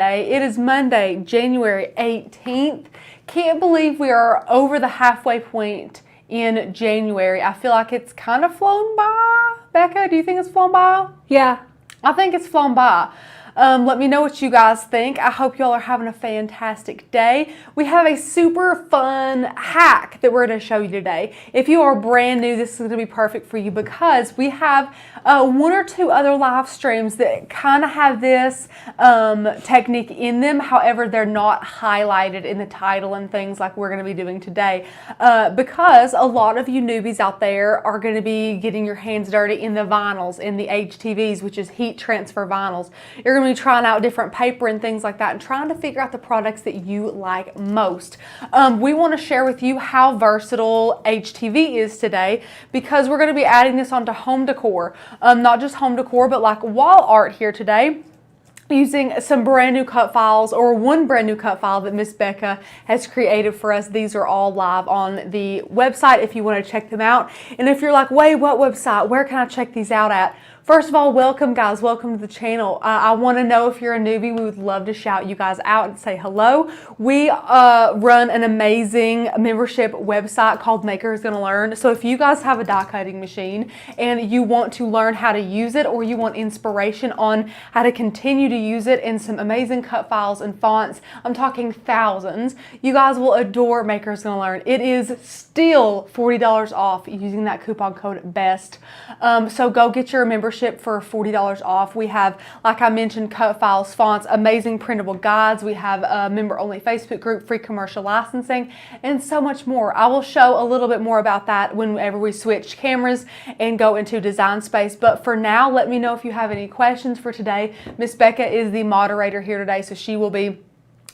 It is Monday, January 18th. Can't believe we are over the halfway point in January. I feel like it's kind of flown by. Becca, do you think it's flown by? Yeah. I think it's flown by. Let me know what you guys think. I hope y'all are having a fantastic day. We have a super fun hack that we're going to show you today. If you are brand new, this is going to be perfect for you because we have one or two other live streams that kind of have this technique in them. However, they're not highlighted in the title and things like we're going to be doing today because a lot of you newbies out there are going to be getting your hands dirty in the vinyls, in the HTVs, which is heat transfer vinyls. You're going to be trying out different paper and things like that and trying to figure out the products that you like most. We want to share with you how versatile HTV is today because we're going to be adding this onto home decor. Not just home decor, but like wall art here today, using some brand new cut files, or one brand new cut file that Miss Becca has created for us. These are all live on the website if you want to check them out. And if you're like, wait, what website? Where can I check these out at? First of all, welcome guys, welcome to the channel. I want to know if you're a newbie. We would love to shout you guys out and say hello. We run an amazing membership website called Maker is Gonna Learn. So if you guys have a die cutting machine and you want to learn how to use it, or you want inspiration on how to continue to use it in some amazing cut files and fonts, I'm talking thousands, you guys will adore Maker is Gonna Learn. It is still $40 off using that coupon code BEST. So go get your membership for $40 off. We have, like I mentioned, cut files, fonts, amazing printable guides. We have a member-only Facebook group, free commercial licensing, and so much more. I will show a little bit more about that whenever we switch cameras and go into design space. But for now, let me know if you have any questions for today. Miss Becca is the moderator here today, so she will be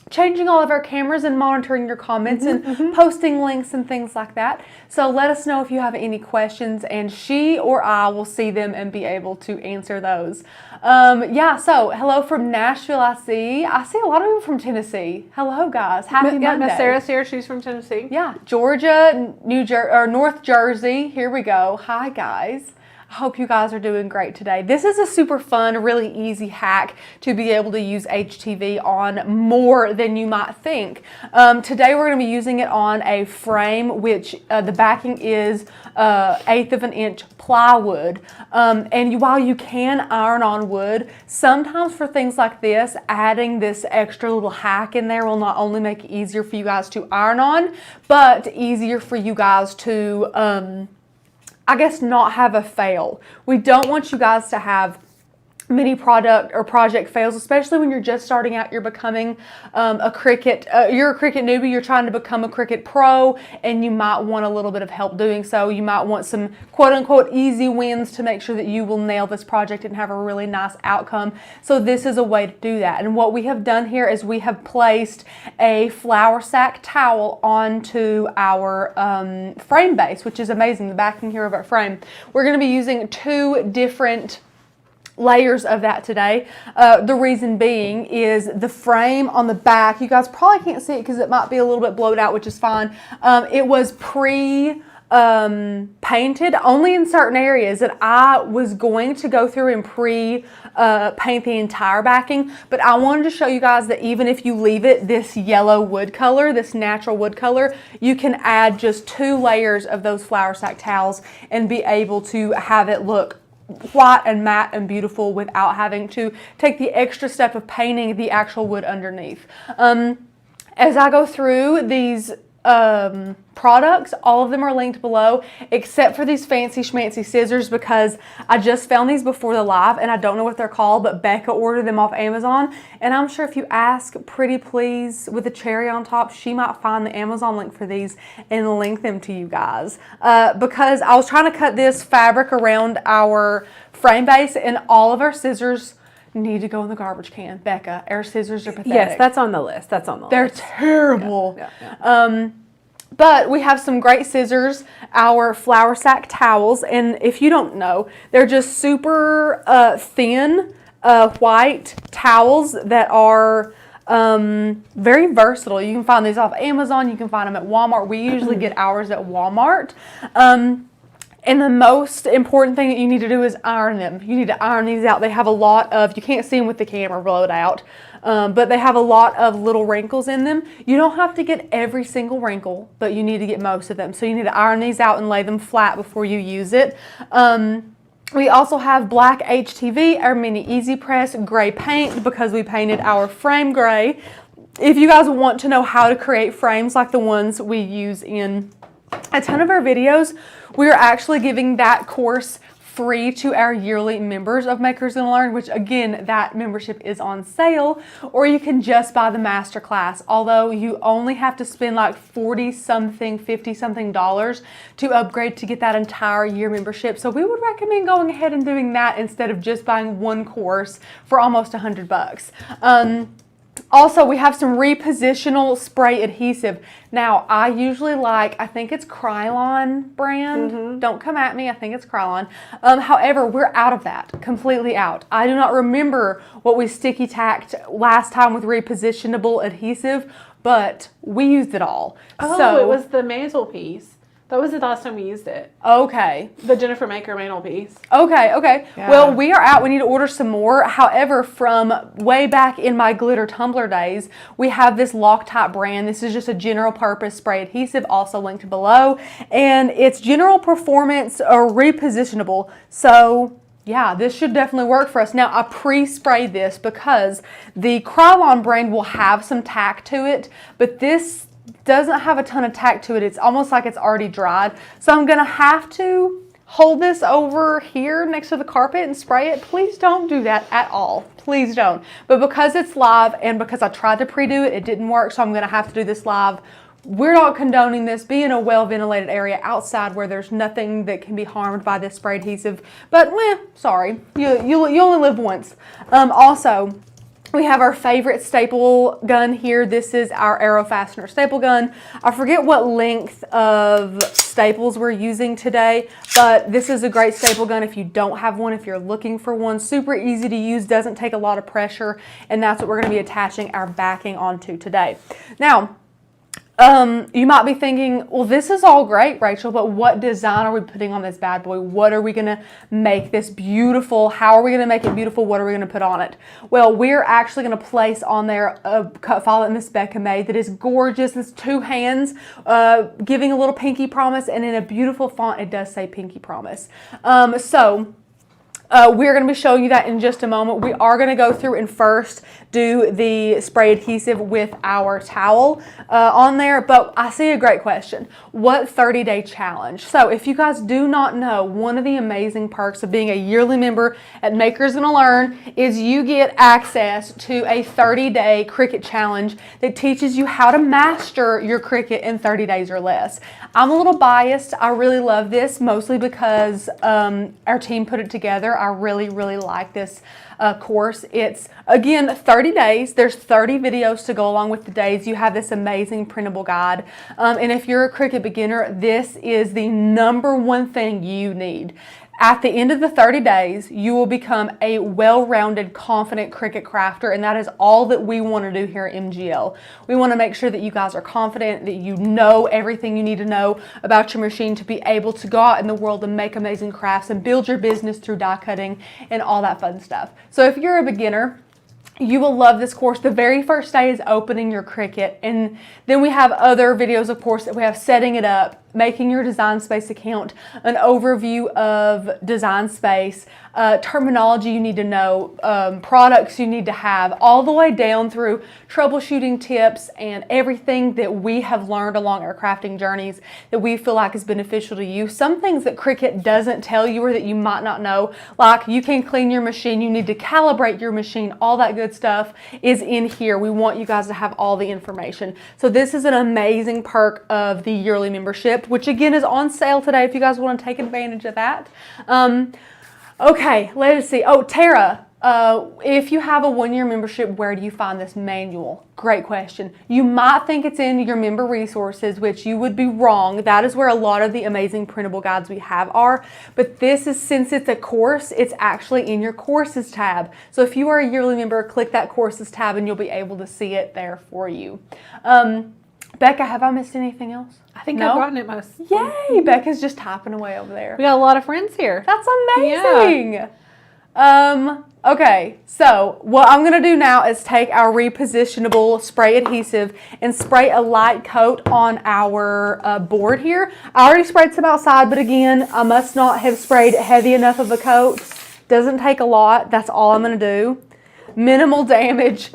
changing all of our cameras and monitoring your comments and posting links and things like that. So let us know if you have any questions and she or I will see them and be able to answer those. Yeah, so hello from Nashville. I see a lot of people from Tennessee. Hello guys. Happy Monday. Miss Sarah's here. She's from Tennessee. Yeah, Georgia, North Jersey. Here we go. Hi guys. I hope you guys are doing great today. This is a super fun, really easy hack to be able to use HTV on more than you might think. Today we're going to be using it on a frame, which the backing is 1/8 of an inch plywood. And while you can iron on wood, sometimes for things like this, adding this extra little hack in there will not only make it easier for you guys to iron on, but easier for you guys to I guess not have a fail. We don't want you guys to have many product or project fails, especially when you're just starting out. You're becoming a Cricut, you're a Cricut newbie, you're trying to become a Cricut pro, and you might want a little bit of help doing so. You might want some quote unquote easy wins to make sure that you will nail this project and have a really nice outcome. So this is a way to do that. And what we have done here is we have placed a flour sack towel onto our frame base, which is amazing, the backing here of our frame. We're going to be using two different layers of that today. The reason being is the frame on the back, you guys probably can't see it because it might be a little bit blowed out, which is fine. It was painted only in certain areas that I was going to go through and paint the entire backing, but I wanted to show you guys that even if you leave it this yellow wood color, this natural wood color, you can add just 2 layers of those flour sack towels and be able to have it look white and matte and beautiful without having to take the extra step of painting the actual wood underneath. As I go through these products, all of them are linked below except for these fancy schmancy scissors, because I just found these before the live and I don't know what they're called, but Becca ordered them off Amazon, and I'm sure if you ask Pretty Please with a cherry on top, she might find the Amazon link for these and link them to you guys, because I was trying to cut this fabric around our frame base and all of our scissors need to go in the garbage can. Becca, our scissors are pathetic. Yes, that's on the list. That's on the They're list. terrible. Yeah. But we have some great scissors, our flour sack towels, and if you don't know, they're just super thin white towels that are very versatile. You can find these off Amazon, you can find them at Walmart. We usually get ours at Walmart. And the most important thing that you need to do is iron them. You need to iron these out. They have a lot of, you can't see them with the camera, blow it out. but they have a lot of little wrinkles in them. You don't have to get every single wrinkle, but you need to get most of them. So you need to iron these out and lay them flat before you use it. We also have black HTV, our mini EasyPress gray paint because we painted our frame gray. If you guys want to know how to create frames like the ones we use in a ton of our videos, we are actually giving that course free to our yearly members of Makers Gonna Learn, which again, that membership is on sale, or you can just buy the masterclass, although you only have to spend like 40 something, 50 something dollars to upgrade to get that entire year membership. So we would recommend going ahead and doing that instead of just buying one course for almost $100. Also, we have some repositional spray adhesive. Now, I usually like, I think it's Krylon brand. Don't come at me, I think it's Krylon. However, we're out of that, completely out. I do not remember what we sticky tacked last time with repositionable adhesive, but we used it all. Oh, so, it was the mantelpiece. That was the last time we used it. Okay. The Jennifer Maker mantelpiece. Okay. Yeah. Well, we are out. We need to order some more. However, from way back in my glitter tumbler days, we have this Loctite brand. This is just a general purpose spray adhesive, also linked below. And it's general performance or repositionable. So yeah, this should definitely work for us. Now, I pre-sprayed this because the Krylon brand will have some tack to it, but this doesn't have a ton of tack to it. It's almost like it's already dried. So I'm gonna have to hold this over here next to the carpet and spray it. Please don't do that at all. Please don't. But because it's live and because I tried to pre-do it, it didn't work. So I'm gonna have to do this live. We're not condoning this. Be in a well-ventilated area outside where there's nothing that can be harmed by this spray adhesive. But sorry, you only live once. Also, we have our favorite staple gun here. This is our Arrow Fastener staple gun. I forget what length of staples we're using today, but this is a great staple gun if you don't have one, if you're looking for one. Super easy to use, doesn't take a lot of pressure, and that's what we're going to be attaching our backing onto today. Now, you might be thinking, well, this is all great, Rachel, but what design are we putting on this bad boy? What are we going to make this beautiful? How are we going to make it beautiful? What are we going to put on it? Well, we're actually going to place on there a cut file that Miss Becca made that is gorgeous. It's two hands, giving a little pinky promise, and in a beautiful font, it does say pinky promise. We're going to be showing you that in just a moment. We are going to go through and first do the spray adhesive with our towel on there, but I see a great question. What 30-day challenge? So if you guys do not know, one of the amazing perks of being a yearly member at Makers Gonna Learn is you get access to a 30-day Cricut challenge that teaches you how to master your Cricut in 30 days or less. I'm a little biased. I really love this, mostly because our team put it together. I really like this course. It's, again, 30 days. There's 30 videos to go along with the days. You have this amazing printable guide. And if you're a Cricut beginner, this is the #1 thing you need. At the end of the 30 days, you will become a well-rounded, confident Cricut crafter, and that is all that we want to do here at MGL. We want to make sure that you guys are confident, that you know everything you need to know about your machine to be able to go out in the world and make amazing crafts and build your business through die cutting and all that fun stuff. So if you're a beginner, you will love this course. The very first day is opening your Cricut, and then we have other videos, of course, that we have setting it up, making your Design Space account, an overview of Design Space, terminology you need to know, products you need to have, all the way down through troubleshooting tips and everything that we have learned along our crafting journeys that we feel like is beneficial to you. Some things that Cricut doesn't tell you or that you might not know, like you can clean your machine, you need to calibrate your machine, all that good stuff is in here. We want you guys to have all the information. So this is an amazing perk of the yearly membership, which again is on sale today if you guys want to take advantage of that. Okay, let's see. Oh, Tara, if you have a 1-year membership, where do you find this manual? Great question. You might think it's in your member resources, which you would be wrong. That is where a lot of the amazing printable guides we have are. But this is, since it's a course, it's actually in your courses tab. So if you are a yearly member, click that courses tab and you'll be able to see it there for you. Becca, have I missed anything else? I think I've gotten it most. Yay! Becca's just typing away over there. We got a lot of friends here. That's amazing. Yeah. Okay, so what I'm going to do now is take our repositionable spray adhesive and spray a light coat on our board here. I already sprayed some outside, but again, I must not have sprayed heavy enough of a coat. Doesn't take a lot. That's all I'm going to do. Minimal damage.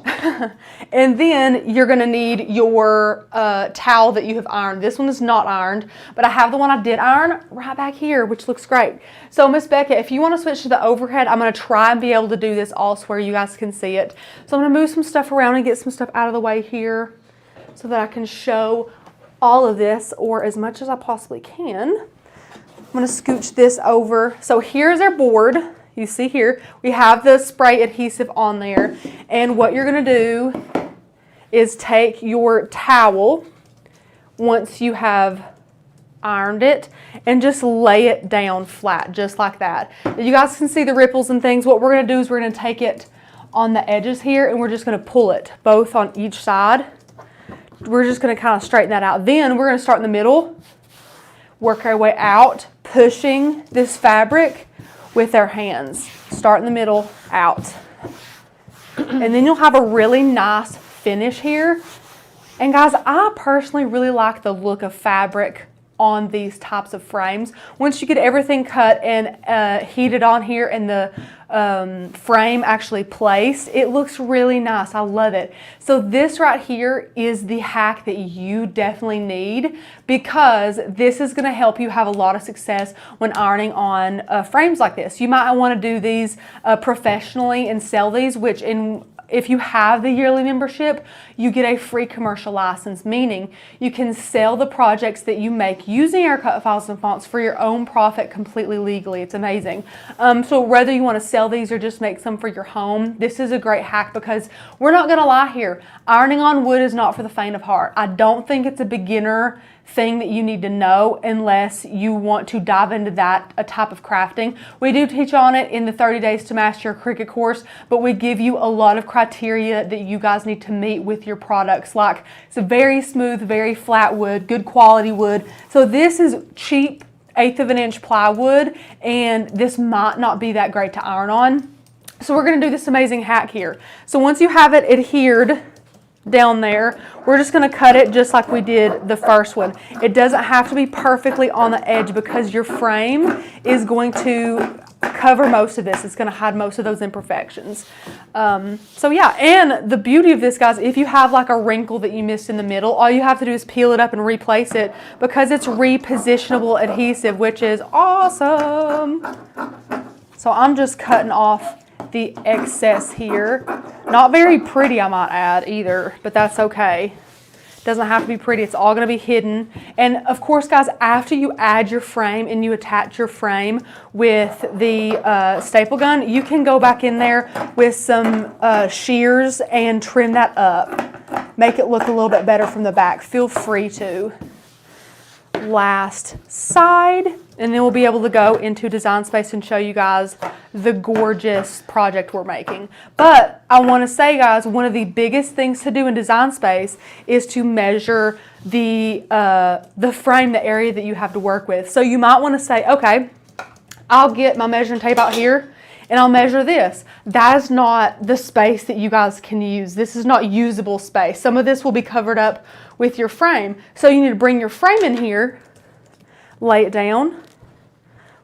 And then you're going to need your towel that you have ironed. This one is not ironed, but I have the one I did iron right back here, which looks great. So Miss Becca, if you want to switch to the overhead, I'm going to try and be able to do this also where you guys can see it. So I'm going to move some stuff around and get some stuff out of the way here so that I can show all of this, or as much as I possibly can. I'm going to scooch this over. So here's our board. You see here, we have the spray adhesive on there. And what you're going to do is take your towel, once you have ironed it, and just lay it down flat, just like that. You guys can see the ripples and things. What we're going to do is we're going to take it on the edges here, and we're just going to pull it both on each side. We're just going to kind of straighten that out. Then we're going to start in the middle, work our way out, pushing this fabric with our hands. Start in the middle, out. And then you'll have a really nice finish here. And guys, I personally really like the look of fabric on these types of frames. Once you get everything cut and heated on here and the frame actually placed, it looks really nice. I love it. So this right here is the hack that you definitely need, because this is going to help you have a lot of success when ironing on frames like this. You might want to do these professionally and sell these, which if you have the yearly membership, you get a free commercial license, meaning you can sell the projects that you make using our cut files and fonts for your own profit completely legally. It's amazing. So whether you want to sell these or just make some for your home, this is a great hack, because we're not going to lie here. Ironing on wood is not for the faint of heart. I don't think it's a beginner thing that you need to know unless you want to dive into that type of crafting. We do teach on it in the 30 Days to Master Your Cricut course, but we give you a lot of criteria that you guys need to meet with your products. Like, it's a very smooth, very flat wood, good quality wood. So this is cheap 1/8 of an inch plywood, and this might not be that great to iron on. So we're going to do this amazing hack here. So once you have it adhered down there, we're just going to cut it just like we did the first one. It doesn't have to be perfectly on the edge, because your frame is going to cover most of this. It's going to hide most of those imperfections. So yeah, and the beauty of this, guys, if you have like a wrinkle that you missed in the middle, all you have to do is peel it up and replace it, because it's repositionable adhesive, which is awesome. So I'm just cutting off the excess here. Not very pretty, I might add, either, but that's okay. Doesn't have to be pretty. It's all going to be hidden. And of course, guys, after you add your frame and you attach your frame with the staple gun, you can go back in there with some shears and trim that up. Make it look a little bit better from the back. Feel free to. Last side, and then we'll be able to go into Design Space and show you guys the gorgeous project we're making. But I want to say, guys, one of the biggest things to do in Design Space is to measure the frame, the area that you have to work with. So you might want to say, okay, I'll get my measuring tape out here and I'll measure this. That is not the space that you guys can use. This is not usable space. Some of this will be covered up with your frame. So you need to bring your frame in here, lay it down.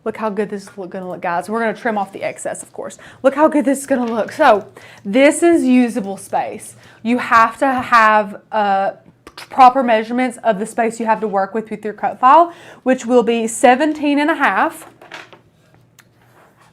Look how good this is going to look, guys. We're going to trim off the excess, of course. Look how good this is going to look. So this is usable space. You have to have proper measurements of the space you have to work with your cut file, which will be 17.5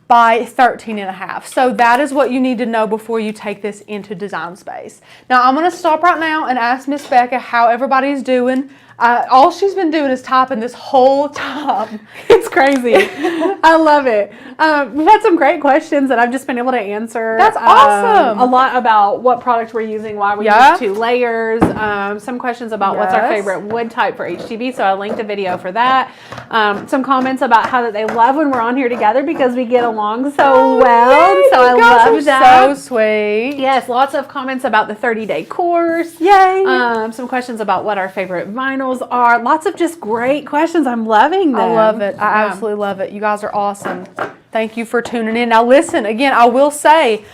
by 13.5. So that is what you need to know before you take this into Design Space. Now I'm going to stop right now and ask Miss Becca how everybody's doing. All she's been doing is typing this whole time. It's crazy. I love it. We've had some great questions that I've just been able to answer. That's awesome. A lot about what product we're using, why we use 2 layers. Some questions about what's our favorite wood type for HTV. So I linked a video for that. Some comments about how that they love when we're on here together because we get along so well. Yay, so I love that. So sweet. Yes, lots of comments about the 30-day course. Yay. Some questions about what our favorite vinyls are. Lots of just great questions. I'm loving them. I love it. I absolutely love it. You guys are awesome. Thank you for tuning in. Now listen, again, I will say,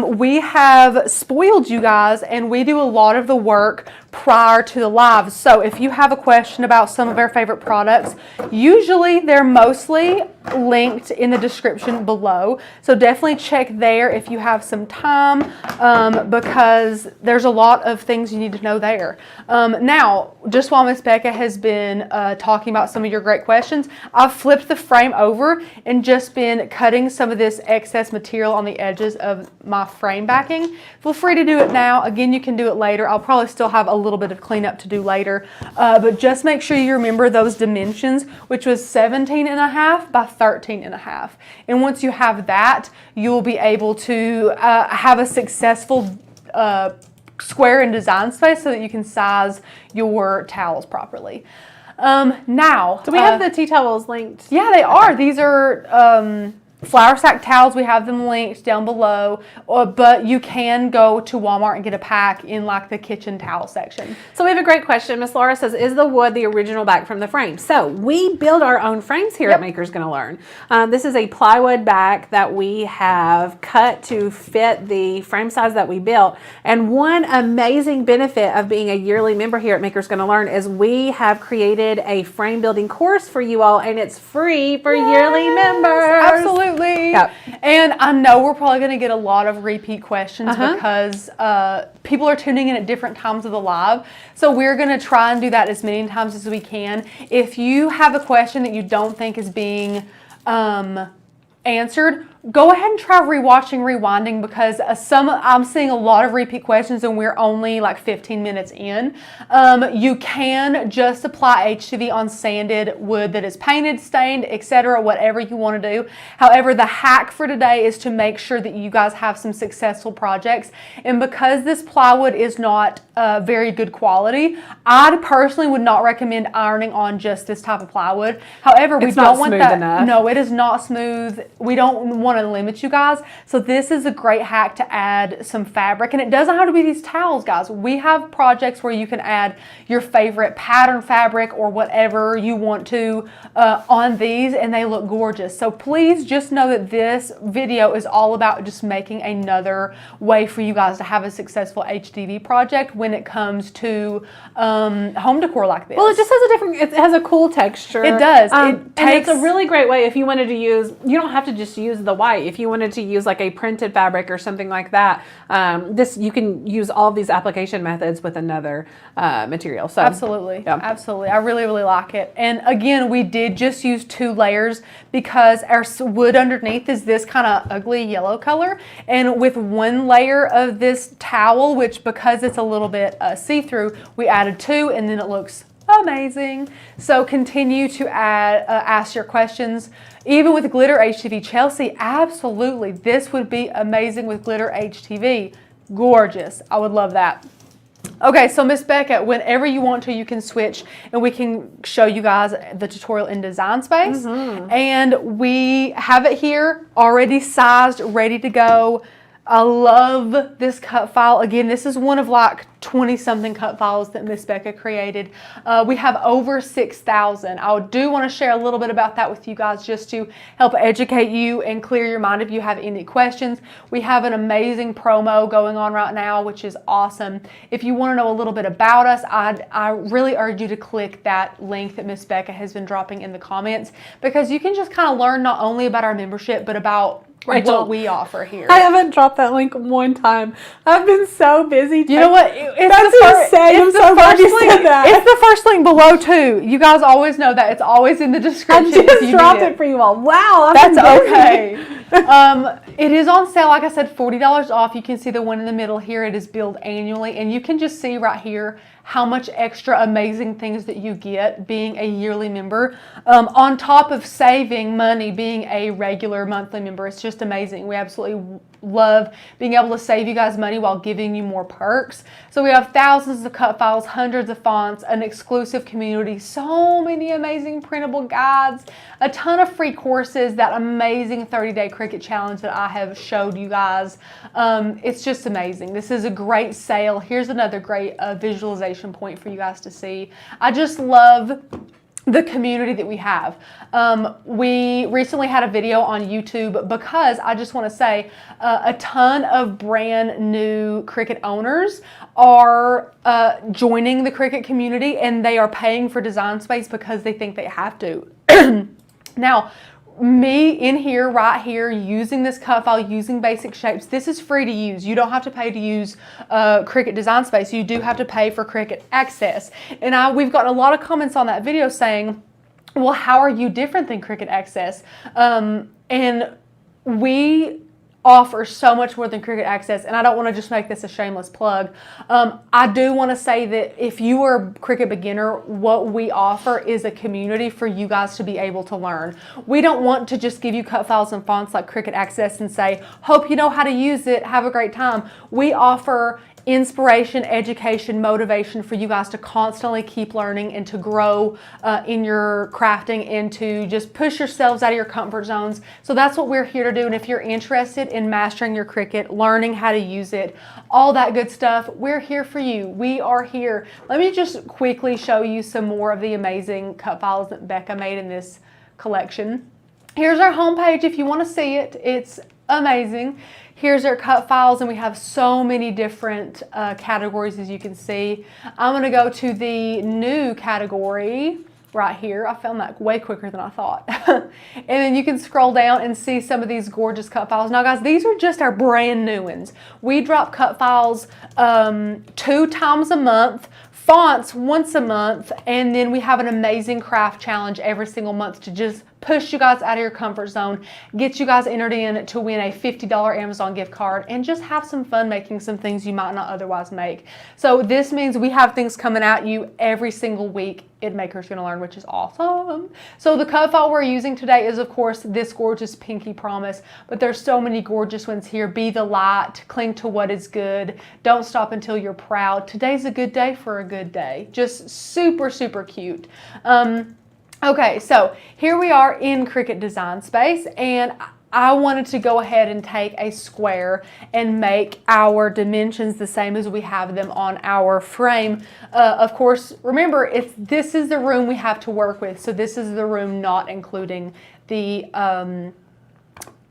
we have spoiled you guys and we do a lot of the work prior to the live. So if you have a question about some of our favorite products, usually they're mostly linked in the description below. So definitely check there if you have some time, because there's a lot of things you need to know there. Now, just while Miss Becca has been talking about some of your great questions, I've flipped the frame over and just been cutting some of this excess material on the edges of my frame backing. Feel free to do it now. Again, you can do it later. I'll probably still have a little bit of cleanup to do later, but just make sure you remember those dimensions, which was 17.5 by 13.5. And once you have that, you'll be able to have a successful square and design space so that you can size your towels properly. Now, do we have the tea towels linked? Yeah, they are. These are flour sack towels. We have them linked down below, but you can go to Walmart and get a pack in like the kitchen towel section. So we have a great question. Miss Laura says, is the wood the original back from the frame? So we build our own frames here at Maker's Gonna Learn. This is a plywood back that we have cut to fit the frame size that we built. And one amazing benefit of being a yearly member here at Maker's Gonna Learn is we have created a frame building course for you all, and it's free for yearly members. Absolutely. Yep. And I know we're probably going to get a lot of repeat questions because people are tuning in at different times of the live. So we're going to try and do that as many times as we can. If you have a question that you don't think is being answered, go ahead and try rewatching, rewinding, because I'm seeing a lot of repeat questions and we're only like 15 minutes in. You can just apply HTV on sanded wood that is painted, stained, etc., whatever you want to do. However, the hack for today is to make sure that you guys have some successful projects. And because this plywood is not very good quality, I personally would not recommend ironing on just this type of plywood. However, we don't want that. Enough. No, it is not smooth. We don't want to limit you guys. So this is a great hack to add some fabric, and it doesn't have to be these towels, guys. We have projects where you can add your favorite pattern fabric or whatever you want to on these, and they look gorgeous. So please just know that this video is all about just making another way for you guys to have a successful HDV project when it comes to home decor like this. Well, it just has it has a cool texture. It does. And it's a really great way if you wanted to use, you don't have to just use the white. If you wanted to use like a printed fabric or something like that, you can use all these application methods with another material. So absolutely, absolutely. I really, really like it. And again, we did just use 2 layers because our wood underneath is this kind of ugly yellow color. And with 1 layer of this towel, which because it's a little bit see-through, we added 2, and then it looks amazing. So continue to ask your questions. Even with glitter HTV, Chelsea, absolutely. This would be amazing with glitter HTV. Gorgeous. I would love that. Okay, so Miss Becca, whenever you want to, you can switch and we can show you guys the tutorial in Design Space. And we have it here already sized, ready to go. I love this cut file. Again, this is one of like 20 something cut files that Miss Becca created. We have over 6,000. I do want to share a little bit about that with you guys just to help educate you and clear your mind if you have any questions. We have an amazing promo going on right now, which is awesome. If you want to know a little bit about us, I really urge you to click that link that Miss Becca has been dropping in the comments, because you can just kind of learn not only about our membership, but about what we offer here. I haven't dropped that link one time. I've been so busy. You know what? It's the first link below too. You guys always know that. It's always in the description. I just dropped it for you all. Wow. That's okay. It is on sale. Like I said, $40 off. You can see the one in the middle here. It is billed annually. And you can just see right here how much extra amazing things that you get being a yearly member. On top of saving money being a regular monthly member. It's just amazing. We absolutely love being able to save you guys money while giving you more perks. So we have thousands of cut files, hundreds of fonts, an exclusive community, so many amazing printable guides, a ton of free courses, that amazing 30-day Cricut challenge that I have showed you guys. It's just amazing. This is a great sale. Here's another great visualization point for you guys to see. I just love the community that we have. We recently had a video on YouTube because I just want to say a ton of brand new Cricut owners are joining the Cricut community, and they are paying for design space because they think they have to. Now, me in here, right here, using this cut file, using basic shapes, this is free to use. You don't have to pay to use Cricut Design Space. You do have to pay for Cricut Access. And we've gotten a lot of comments on that video saying, well, how are you different than Cricut Access? And we offer so much more than Cricut Access, and I don't want to just make this a shameless plug. I do want to say that if you are a Cricut beginner, what we offer is a community for you guys to be able to learn. We don't want to just give you cut files and fonts like Cricut Access and say, hope you know how to use it, have a great time. We offer inspiration, education, motivation for you guys to constantly keep learning and to grow in your crafting and to just push yourselves out of your comfort zones. So that's what we're here to do. And if you're interested in mastering your Cricut, learning how to use it, all that good stuff, we're here for you. We are here. Let me just quickly show you some more of the amazing cut files that Becca made in this collection. Here's our homepage if you want to see it. It's amazing. Here's our cut files, and we have so many different categories, as you can see. I'm going to go to the new category right here. I found that way quicker than I thought. And then you can scroll down and see some of these gorgeous cut files. Now, guys, these are just our brand new ones. We drop cut files 2 times a month, fonts once a month, and then we have an amazing craft challenge every single month to just push you guys out of your comfort zone, get you guys entered in to win a $50 Amazon gift card, and just have some fun making some things you might not otherwise make. So this means we have things coming at you every single week. Maker's Gonna Learn, which is awesome. So the cut file we're using today is, of course, this gorgeous Pinky Promise, but there's so many gorgeous ones here. Be the light, cling to what is good, don't stop until you're proud. Today's a good day for a good day. Just super, super cute. Okay, so here we are in Cricut Design Space, and I wanted to go ahead and take a square and make our dimensions the same as we have them on our frame. Of course, remember, this is the room we have to work with, so this is the room not including the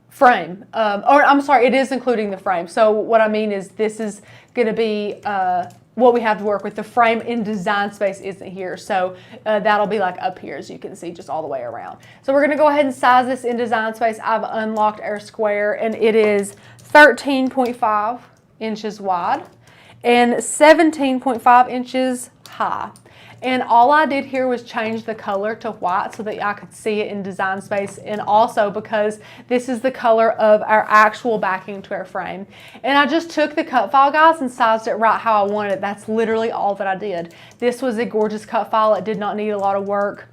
frame. Or I'm sorry, it is including the frame. So what I mean is this is going to be what we have to work with. The frame in Design Space isn't here, so that'll be like up here, as you can see, just all the way around. So we're gonna go ahead and size this in Design Space. I've unlocked our square, and it is 13.5 inches wide and 17.5 inches high. And all I did here was change the color to white so that I could see it in Design Space, and also because this is the color of our actual backing to our frame. And I just took the cut file, guys, and sized it right how I wanted it. That's literally all that I did. This was a gorgeous cut file. It did not need a lot of work.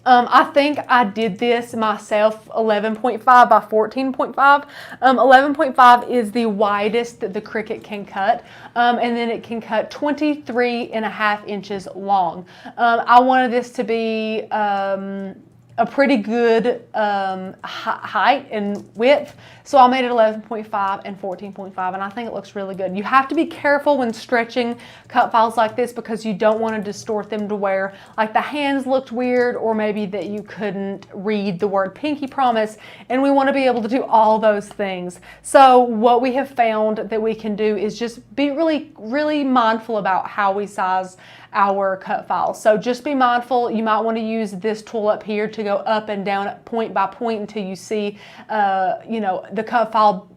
I think I did this myself, 11.5 by 14.5. 11.5 is the widest that the Cricut can cut, and then it can cut 23.5 inches long. I wanted this to be a pretty good height and width, so I made it 11.5 and 14.5, and I think it looks really good. You have to be careful when stretching cut files like this because you don't want to distort them to where like the hands looked weird, or maybe that you couldn't read the word Pinky Promise, and we want to be able to do all those things. So what we have found that we can do is just be really, really mindful about how we size our cut files. So just be mindful. You might want to use this tool up here to go up and down point by point until you see, you know, the cut file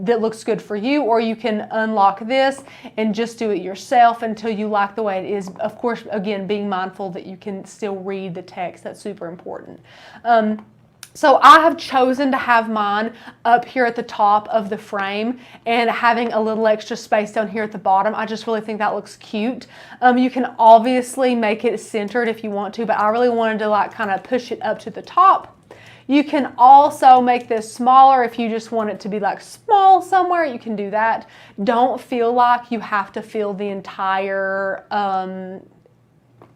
that looks good for you, or you can unlock this and just do it yourself until you like the way it is. Of course, again, being mindful that you can still read the text. That's super important. So I have chosen to have mine up here at the top of the frame and having a little extra space down here at the bottom. I just really think that looks cute. You can obviously make it centered if you want to, but I really wanted to like kind of push it up to the top. You can also make this smaller if you just want it to be like small somewhere. You can do that. Don't feel like you have to fill the entire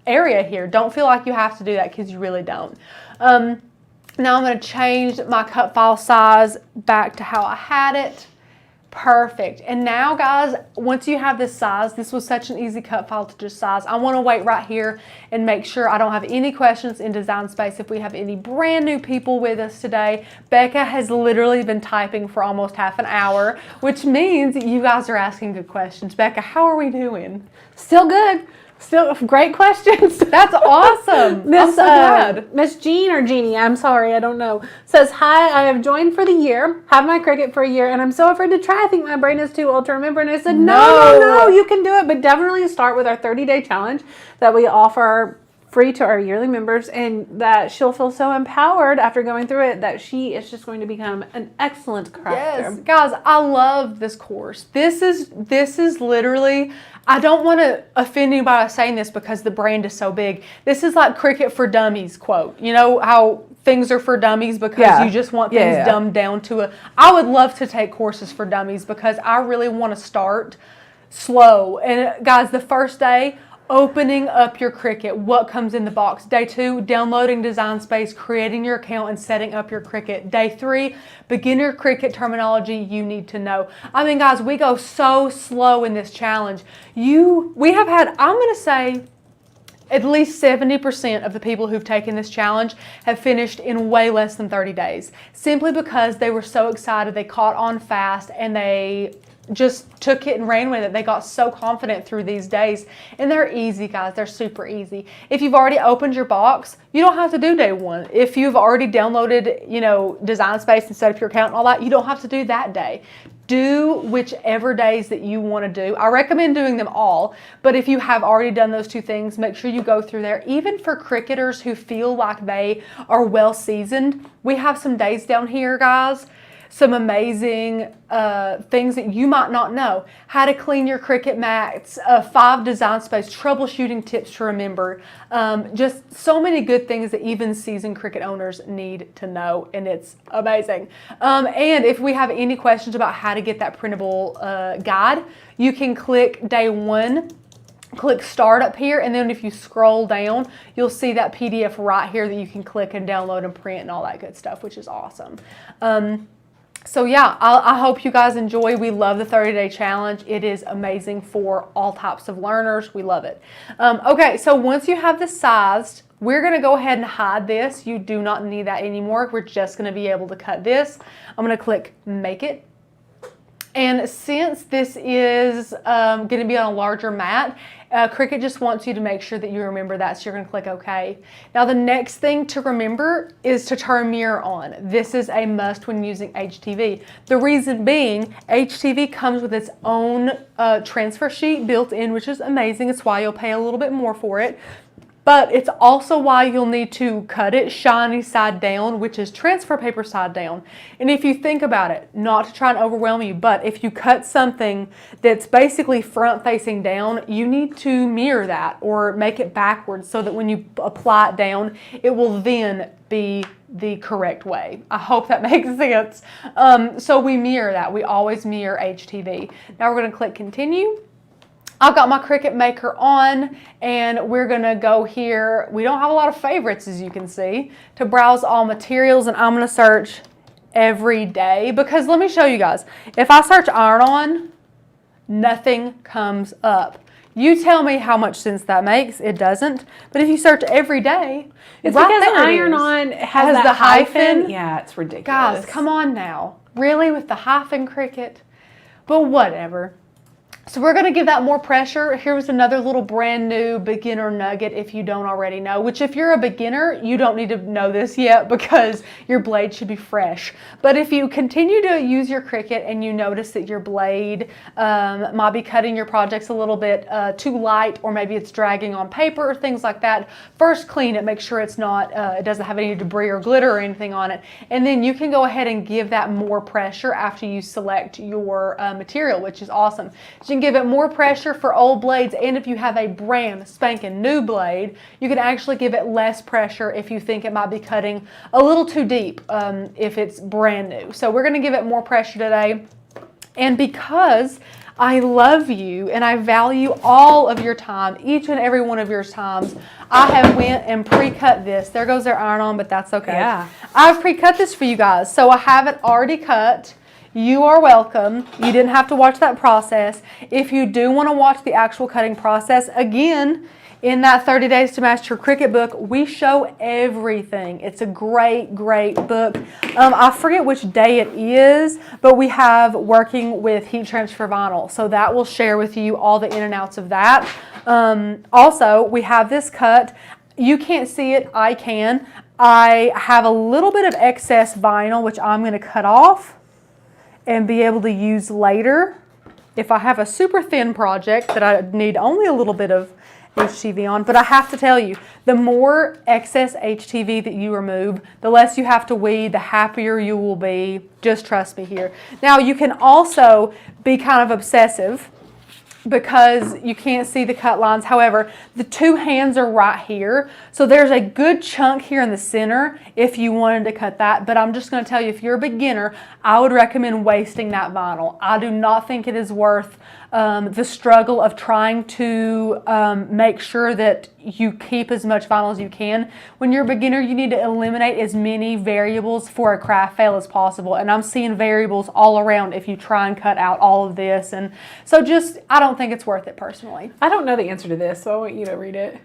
area here. Don't feel like you have to do that because you really don't. Now I'm going to change my cut file size back to how I had it. Perfect. And now, guys, once you have this size, this was such an easy cut file to just size. I want to wait right here and make sure I don't have any questions in Design Space if we have any brand new people with us today. Becca has literally been typing for almost half an hour, which means you guys are asking good questions. Becca, how are we doing? Still good. Still great questions. That's awesome. I'm so glad. Miss Jean or Jeannie, I'm sorry, I don't know, says, hi, I have joined for the year, have my Cricut for a year, and I'm so afraid to try. I think my brain is too old to remember. And I said, no, you can do it. But definitely start with our 30-day challenge that we offer free to our yearly members, and that she'll feel so empowered after going through it that she is just going to become an excellent crafter. Yes, guys, I love this course. This is literally, I don't want to offend anybody by saying this because the brand is so big. This is like Cricut for Dummies quote. You know how things are for dummies because you just want things dumbed down to a. I would love to take courses for dummies because I really want to start slow. And guys, the first day, opening up your Cricut, what comes in the box. Day 2, downloading Design Space, creating your account and setting up your Cricut. Day 3, beginner Cricut terminology you need to know. I mean, guys, we go so slow in this challenge. We have had, I'm going to say, at least 70% of the people who've taken this challenge have finished in way less than 30 days. Simply because they were so excited, they caught on fast, and they just took it and ran with it. They got so confident through these days, and they're easy, guys. They're super easy. If you've already opened your box, you don't have to do day 1. If you've already downloaded, Design Space and set up your account and all that, you don't have to do that day. Do whichever days that you want to do. I recommend doing them all, but if you have already done those 2 things, make sure you go through there. Even for Cricketers who feel like they are well seasoned, we have some days down here, guys. Some amazing things that you might not know. How to clean your Cricut mats, 5 Design Space troubleshooting tips to remember. Just so many good things that even seasoned Cricut owners need to know, and it's amazing. And if we have any questions about how to get that printable guide, you can click day 1. Click start up here, and then if you scroll down, you'll see that PDF right here that you can click and download and print and all that good stuff, which is awesome. So yeah, I hope you guys enjoy. We love the 30-day challenge. It is amazing for all types of learners. We love it. Okay, so once you have this sized, we're going to go ahead and hide this. You do not need that anymore. We're just going to be able to cut this. I'm going to click Make It. And since this is going to be on a larger mat, Cricut just wants you to make sure that you remember that, so you're going to click OK. Now the next thing to remember is to turn mirror on. This is a must when using HTV. The reason being, HTV comes with its own transfer sheet built in, which is amazing. It's why you'll pay a little bit more for it. But it's also why you'll need to cut it shiny side down, which is transfer paper side down. And if you think about it, not to try and overwhelm you, but if you cut something that's basically front facing down, you need to mirror that or make it backwards so that when you apply it down, it will then be the correct way. I hope that makes sense. So we mirror that. We always mirror HTV. Now we're going to click continue. I've got my Cricut Maker on, and we're gonna go here. We don't have a lot of favorites, as you can see, to browse all materials, and I'm gonna search every day, because let me show you guys. If I search iron-on, nothing comes up. You tell me how much sense that makes. It doesn't. But if you search every day, it's right because iron-on has the hyphen. Yeah, it's ridiculous. Guys, come on now. Really, with the hyphen Cricut? But whatever. So we're going to give that more pressure. Here's another little brand new beginner nugget if you don't already know, which if you're a beginner, you don't need to know this yet because your blade should be fresh. But if you continue to use your Cricut and you notice that your blade might be cutting your projects a little bit too light, or maybe it's dragging on paper or things like that, first clean it. Make sure it's not, it doesn't have any debris or glitter or anything on it. And then you can go ahead and give that more pressure after you select your material, which is awesome. So you can give it more pressure for old blades, and if you have a brand spanking new blade, you can actually give it less pressure if you think it might be cutting a little too deep if it's brand new. So we're going to give it more pressure today, and because I love you and I value all of your time, each and every one of your times, I have went and pre-cut this. There goes their iron-on, but that's okay. Yeah. I've pre-cut this for you guys, so I have it already cut. You are welcome. You didn't have to watch that process. If you do want to watch the actual cutting process, again, in that 30 Days to Master Your Cricut book, we show everything. It's a great, great book. I forget which day it is, but we have working with heat transfer vinyl. So that will share with you all the in and outs of that. Also, we have this cut. You can't see it, I can. I have a little bit of excess vinyl, which I'm going to cut off and be able to use later if I have a super thin project that I need only a little bit of HTV on. But I have to tell you, the more excess HTV that you remove, the less you have to weed, the happier you will be. Just trust me here. Now, you can also be kind of obsessive because you can't see the cut lines. However, the two hands are right here. So there's a good chunk here in the center if you wanted to cut that. But I'm just going to tell you, if you're a beginner, I would recommend wasting that vinyl. I do not think it is worth the struggle of trying to make sure that you keep as much vinyl as you can. When you're a beginner, you need to eliminate as many variables for a craft fail as possible. And I'm seeing variables all around if you try and cut out all of this. And so I don't think it's worth it personally. I don't know the answer to this, so I want you to read it.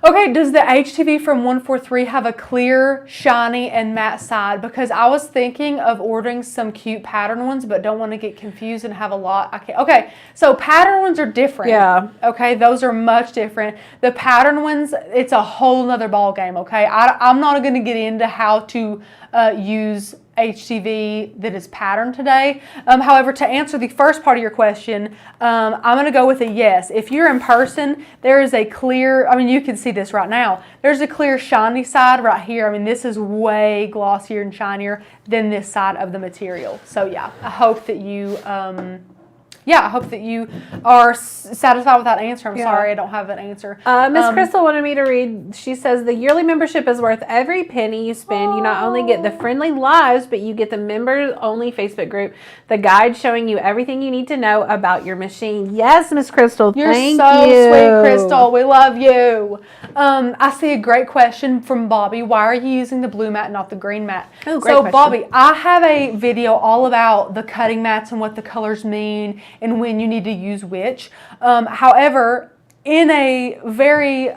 Okay, does the HTV from 143 have a clear, shiny, and matte side? Because I was thinking of ordering some cute pattern ones, but don't want to get confused and have a lot. Okay, so pattern ones are different. Yeah. Okay, those are much different. The pattern ones, it's a whole nother ball game. Okay, I'm not going to get into how to use HTV that is patterned today. However, to answer the first part of your question, I'm going to go with a yes. If you're in person, there is a clear, I mean, you can see this right now. There's a clear shiny side right here. I mean, this is way glossier and shinier than this side of the material. So yeah, I hope that you are satisfied with that answer. I'm sorry I don't have an answer. Miss Crystal wanted me to read. She says the yearly membership is worth every penny you spend. You not only get the friendly lives, but you get the members-only Facebook group, the guide showing you everything you need to know about your machine. Yes, Miss Crystal, thank you. You're so sweet, Crystal. We love you. I see a great question from Bobby. Why are you using the blue mat, not the green mat? Oh, great question. Bobby, I have a video all about the cutting mats and what the colors mean and when you need to use which. However, in a very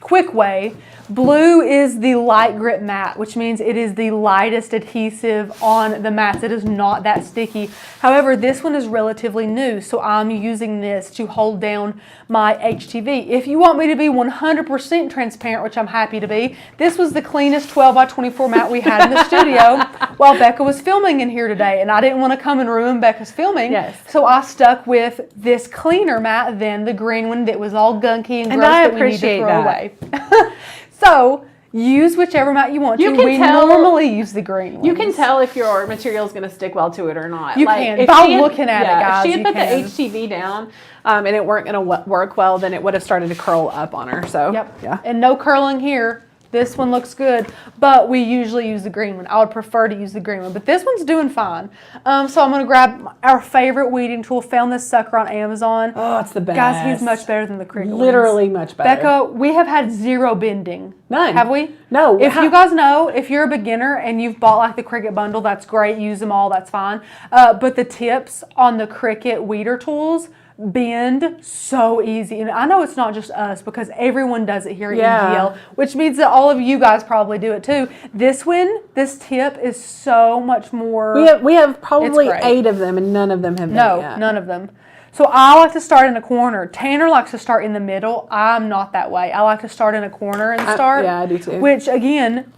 quick way, blue is the light grip mat, which means it is the lightest adhesive on the mats. It is not that sticky. However, this one is relatively new, so I'm using this to hold down my HTV. If you want me to be 100% transparent, which I'm happy to be, this was the cleanest 12 by 24 mat we had in the studio while Becca was filming in here today, and I didn't want to come and ruin Becca's filming. Yes. So I stuck with this cleaner mat than the green one that was all gunky and gross I that we need to throw appreciate away. So use whichever mat you want to. We normally use the green ones. You can tell if your material is going to stick well to it or not. You can. By looking at it, guys. If she had put the HTV down and it weren't going to work well, then it would have started to curl up on her. So, yep. Yeah. And no curling here. This one looks good, but we usually use the green one. I would prefer to use the green one, but this one's doing fine. So I'm going to grab our favorite weeding tool. Found this sucker on Amazon. Oh, it's the best. Guys, he's much better than the Cricut ones. Literally much better. Becca, we have had zero bending. None. Have we? No. If you guys know, if you're a beginner and you've bought like the Cricut bundle, that's great. Use them all. That's fine. But the tips on the Cricut weeder tools bend so easy. And I know it's not just us because everyone does it here at NGL, which means that all of you guys probably do it too. This tip is so much more. We have probably 8 of them and none of them have been yet. None of them. So I like to start in a corner. Tanner likes to start in the middle. I'm not that way. I like to start in a corner and start. Yeah, I do too. Which again,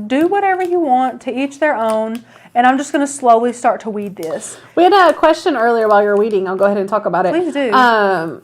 do whatever you want, to each their own. And I'm just going to slowly start to weed this. We had a question earlier while you were weeding. I'll go ahead and talk about it. Please do.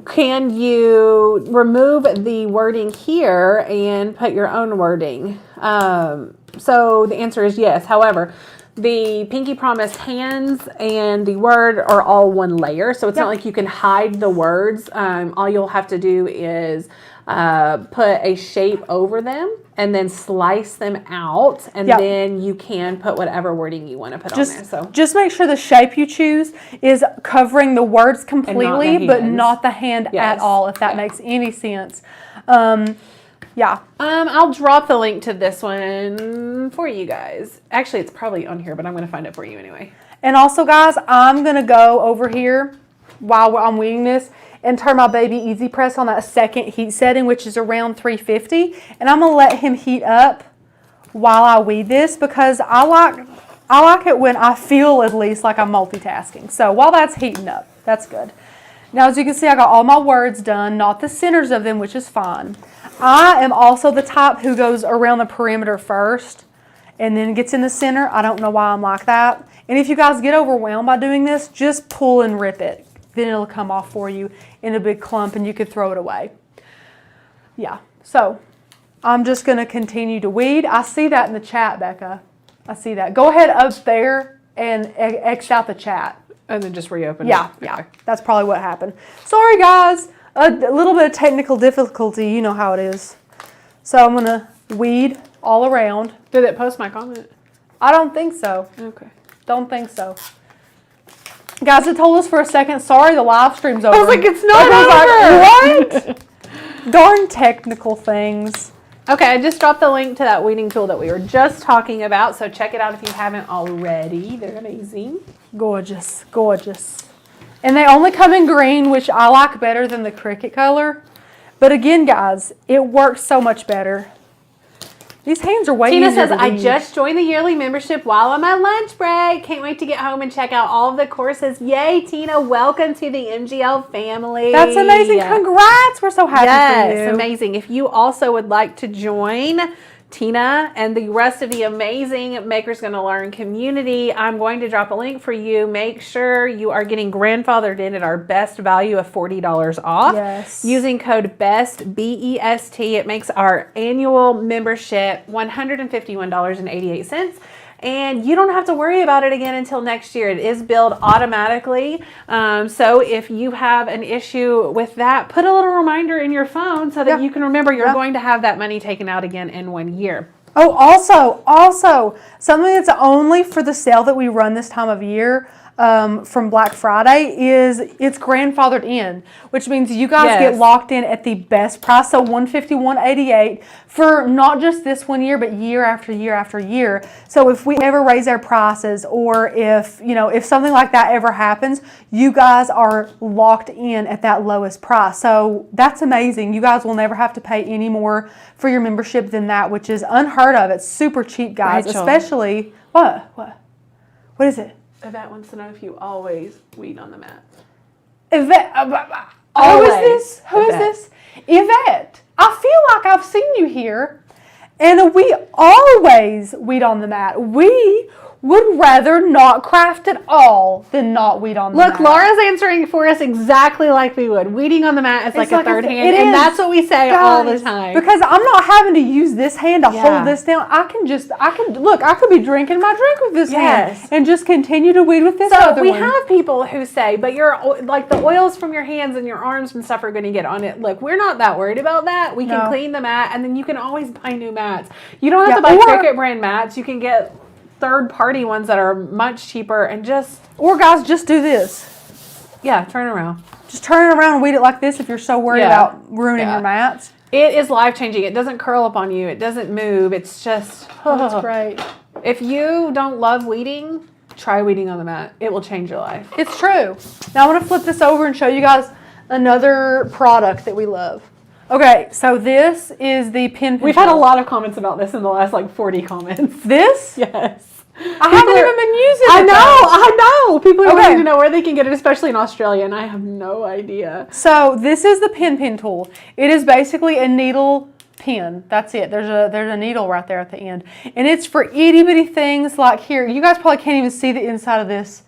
Can you remove the wording here and put your own wording? So the answer is yes. However, the Pinky Promise hands and the word are all one layer. So it's not like you can hide the words. All you'll have to do is put a shape over them and then slice them out, and then you can put whatever wording you want to put on there. So just make sure the shape you choose is covering the words completely, but not the hand at all, if that makes any sense. Yeah. I'll drop the link to this one for you guys. Actually, it's probably on here, but I'm going to find it for you anyway. And also, guys, I'm going to go over here while I'm weeding this and turn my baby EasyPress on that second heat setting, which is around 350. And I'm going to let him heat up while I weed this because I like it when I feel at least like I'm multitasking. So while that's heating up, that's good. Now, as you can see, I got all my words done, not the centers of them, which is fine. I am also the type who goes around the perimeter first and then gets in the center. I don't know why I'm like that. And if you guys get overwhelmed by doing this, just pull and rip it. Then it'll come off for you in a big clump and you could throw it away. Yeah, so I'm just going to continue to weed. I see that in the chat, Becca. I see that. Go ahead up there and X out the chat. And then just reopen it. Yeah, yeah. That's probably what happened. Sorry, guys. A little bit of technical difficulty. You know how it is. So I'm going to weed all around. Did it post my comment? I don't think so. Okay. Don't think so. Guys, it told us for a second, sorry, the live stream's over. I was like, it's not over. Like, what? Darn technical things. Okay, I just dropped the link to that weeding tool that we were just talking about, so check it out if you haven't already. They're amazing. Gorgeous, gorgeous. And they only come in green, which I like better than the Cricut color. But again, guys, it works so much better. These hands are way easier Tina says, to I weed. just joined the yearly membership while on my lunch break. Can't wait to get home and check out all of the courses. Yay, Tina. Welcome to the MGL family. That's amazing. Congrats. We're so happy for you. Yes, amazing. If you also would like to join Tina and the rest of the amazing Makers Gonna Learn community, I'm going to drop a link for you. Make sure you are getting grandfathered in at our best value of $40 off. Yes. Using code BEST, B-E-S-T. It makes our annual membership $151.88. And you don't have to worry about it again until next year. It is billed automatically. So if you have an issue with that, put a little reminder in your phone so that you can remember you're going to have that money taken out again in 1 year. Oh, also, something that's only for the sale that we run this time of year from Black Friday is it's grandfathered in, which means you guys get locked in at the best price. So $151.88 for not just this 1 year, but year after year after year. So if we ever raise our prices or if something like that ever happens, you guys are locked in at that lowest price. So that's amazing. You guys will never have to pay any more for your membership than that, which is unheard of. It's super cheap, guys. Rachel. Especially what is it? Yvette wants to know if you always weed on the mat. Yvette, who is this? Who is this? Yvette, I feel like I've seen you here, and we always weed on the mat. We would rather not craft at all than not weed on the mat. Look, Laura's answering for us exactly like we would. Weeding on the mat is like a third hand, and that's what we say all the time. Because I'm not having to use this hand to hold this down. I could be drinking my drink with this hand and just continue to weed with this other one. So we have people who say, but like the oils from your hands and your arms and stuff are going to get on it. Look, we're not that worried about that. We can clean the mat, and then you can always buy new mats. You don't have to buy Cricut brand mats. You can get third-party ones that are much cheaper and or guys, just do this. Yeah, turn around. Just turn it around and weed it like this if you're so worried about ruining your mats. It is life-changing. It doesn't curl up on you. It doesn't move. It's just... that's great. If you don't love weeding, try weeding on the mat. It will change your life. It's true. Now I want to flip this over and show you guys another product that we love. Okay, so this is the pin. We've had a lot of comments about this in the last 40 comments. This? Yes. I haven't even been using it. I know. People are wanting to know where they can get it, especially in Australia, and I have no idea. So this is the pin tool. It is basically a needle pin. That's it. There's a needle right there at the end, and it's for itty bitty things like here. You guys probably can't even see the inside of this.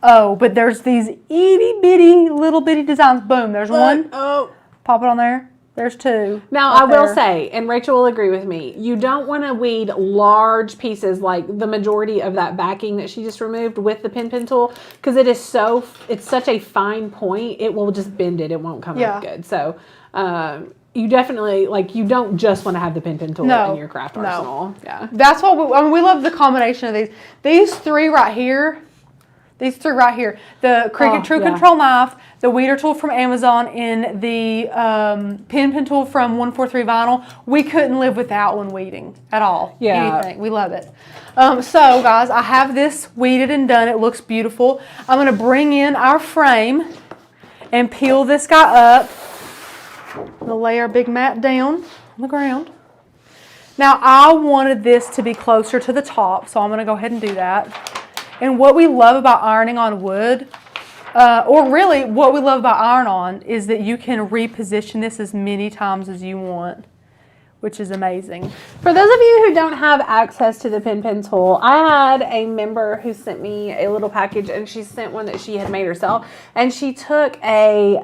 Oh, but there's these itty bitty little bitty designs. Boom. There's one. Oh, pop it on there. There's two. Now, I will say, and Rachel will agree with me, you don't want to weed large pieces like the majority of that backing that she just removed with the pin tool, because it's such a fine point, it will just bend it. It won't come out good. So you definitely, you don't just want to have the pin tool in your craft arsenal. Yeah. That's what we love the combination of these. These three right here, These three right here. The Cricut True Control knife, the weeder tool from Amazon, and the pen tool from 143 Vinyl. We couldn't live without when weeding at all. Yeah. Anything. We love it. So, guys, I have this weeded and done. It looks beautiful. I'm going to bring in our frame and peel this guy up. We'll lay our big mat down on the ground. Now, I wanted this to be closer to the top, so I'm going to go ahead and do that. And what we love about ironing on wood, or really what we love about iron-on, is that you can reposition this as many times as you want, which is amazing. For those of you who don't have access to the pen tool, I had a member who sent me a little package, and she sent one that she had made herself, and she took a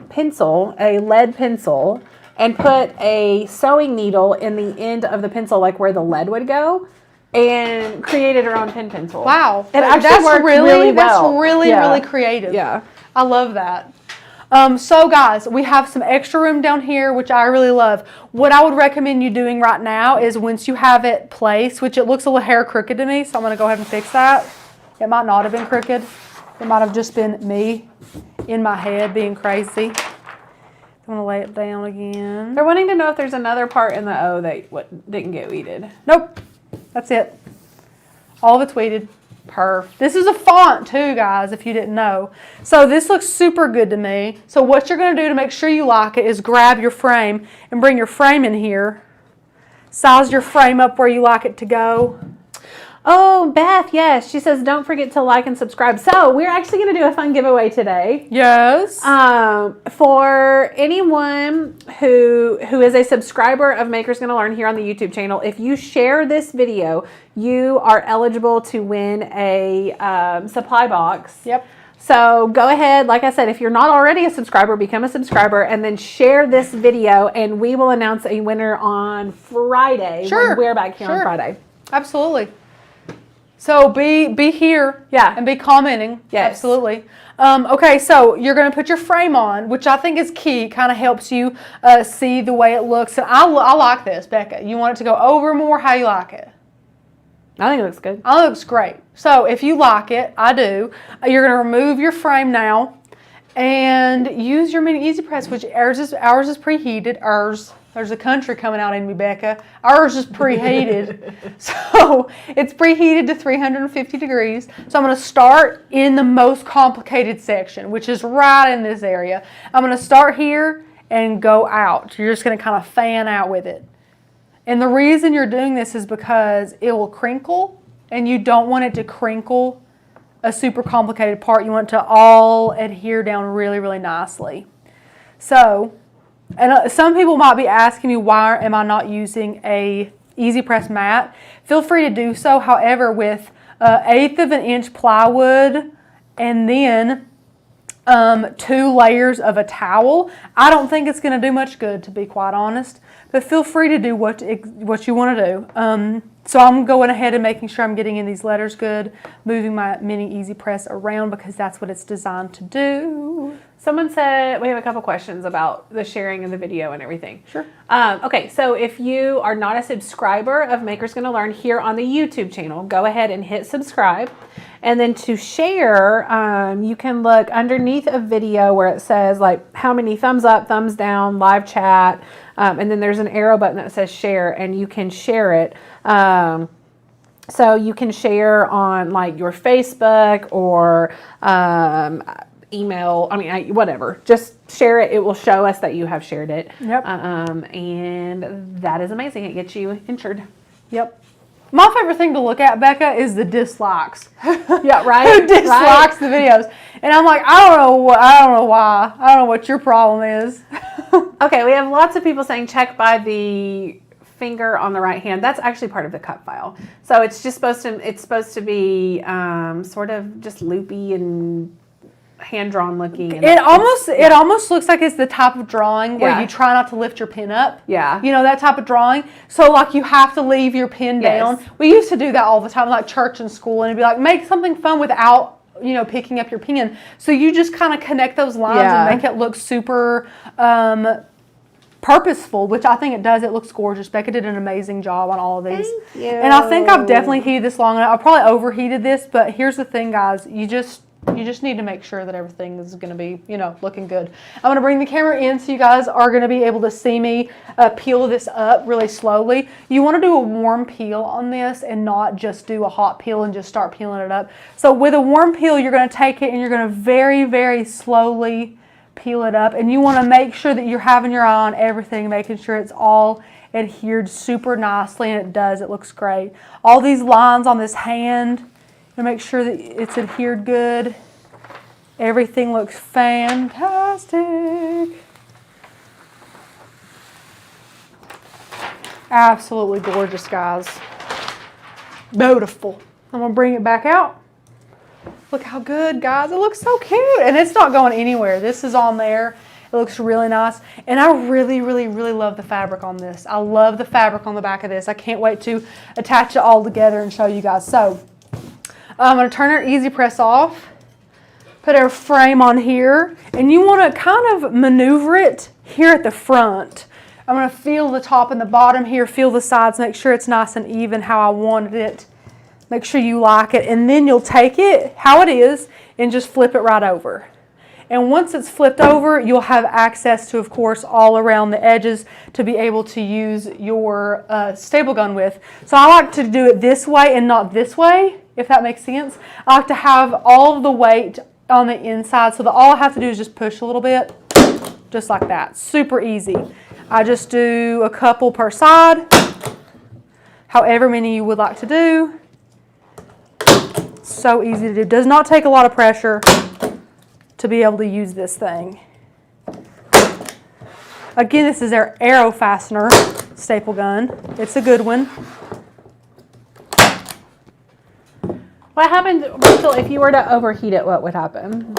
pencil, a lead pencil, and put a sewing needle in the end of the pencil, like where the lead would go, and created her own pen tool. Wow. It actually worked really well. That's really creative. Yeah. I love that. So guys, we have some extra room down here, which I really love. What I would recommend you doing right now is once you have it placed, which it looks a little hair crooked to me, so I'm going to go ahead and fix that. It might not have been crooked. It might have just been me in my head being crazy. I'm going to lay it down again. They're wanting to know if there's another part in the O that didn't get weeded. Nope. That's it. All of it's weeded. Perf. This is a font too, guys, if you didn't know. So this looks super good to me. So what you're going to do to make sure you like it is grab your frame and bring your frame in here. Size your frame up where you like it to go. Oh, Beth, yes. She says, don't forget to like and subscribe. So we're actually going to do a fun giveaway today. Yes. For anyone who is a subscriber of Maker's Gonna Learn here on the YouTube channel, if you share this video, you are eligible to win a supply box. Yep. So go ahead, like I said, if you're not already a subscriber, become a subscriber, and then share this video, and we will announce a winner on Friday. Sure. When we're back here on Friday. Absolutely. So be here, and be commenting. Yes. Absolutely. Okay, so you're going to put your frame on, which I think is key. It kind of helps you see the way it looks. And I like this, Becca. You want it to go over more? How you like it? I think it looks good. It looks great. So if you like it, I do. You're going to remove your frame now and use your mini EasyPress, which ours is preheated. There's a country coming out in me, Becca. Ours is preheated. So it's preheated to 350 degrees. So I'm going to start in the most complicated section, which is right in this area. I'm going to start here and go out. You're just going to kind of fan out with it. And the reason you're doing this is because it will crinkle, and you don't want it to crinkle a super complicated part. You want it to all adhere down really, really nicely. So, and some people might be asking me, why am I not using a EasyPress mat? Feel free to do so. However, with 1/8 of an inch plywood and then 2 layers of a towel, I don't think it's going to do much good, to be quite honest. But feel free to do what you want to do. So I'm going ahead and making sure I'm getting in these letters good, moving my mini EasyPress around because that's what it's designed to do. Someone said, we have a couple questions about the sharing of the video and everything. Sure. Okay, so if you are not a subscriber of Maker's Gonna Learn here on the YouTube channel, go ahead and hit subscribe. And then to share, you can look underneath a video where it says like how many thumbs up, thumbs down, live chat, and then there's an arrow button that says share, and you can share it. So you can share on like your Facebook or email, whatever. Just share it. It will show us that you have shared it. Yep. And that is amazing. It gets you entered. Yep. My favorite thing to look at, Becca, is the dislikes. Yeah, right. Who dislikes the videos? And I'm like, I don't know why. I don't know what your problem is. Okay, we have lots of people saying check by the finger on the right hand. That's actually part of the cut file. So it's just supposed to be sort of just loopy and hand-drawn looking. And it almost looks like it's the type of drawing where you try not to lift your pen up. Yeah. You know, that type of drawing. So like you have to leave your pen down. We used to do that all the time, like church and school, and it'd be like, make something fun without, picking up your pen. So you just kind of connect those lines and make it look super purposeful, which I think it does. It looks gorgeous. Becca did an amazing job on all of these. Thank you. And I think I've definitely heated this long enough. I probably overheated this, but here's the thing, guys. You just need to make sure that everything is going to be, you know, looking good. I'm going to bring the camera in so you guys are going to be able to see me peel this up really slowly. You want to do a warm peel on this and not just do a hot peel and just start peeling it up. So with a warm peel, you're going to take it and you're going to very, very slowly peel it up. And you want to make sure that you're having your eye on everything, making sure it's all adhered super nicely, and it does. It looks great. All these lines on this hand, to make sure that it's adhered good. Everything looks fantastic. Absolutely gorgeous, guys. Beautiful. I'm gonna bring it back out. Look how good, guys. It looks so cute, and it's not going anywhere. This is on there. It looks really nice, and I really, really, really love the fabric on this. I love the fabric on the back of this. I can't wait to attach it all together and show you guys. So I'm going to turn our EasyPress off, put our frame on here, and you want to kind of maneuver it here at the front. I'm going to feel the top and the bottom here, feel the sides, make sure it's nice and even how I wanted it. Make sure you like it, and then you'll take it how it is and just flip it right over. And once it's flipped over, you'll have access to, of course, all around the edges to be able to use your staple gun with. So I like to do it this way and not this way, if that makes sense. I like to have all of the weight on the inside, so that all I have to do is just push a little bit, just like that. Super easy. I just do a couple per side, however many you would like to do. So easy to do. Does not take a lot of pressure to be able to use this thing. Again, this is our arrow fastener staple gun. It's a good one. What happens, Rachel, if you were to overheat it? What would happen?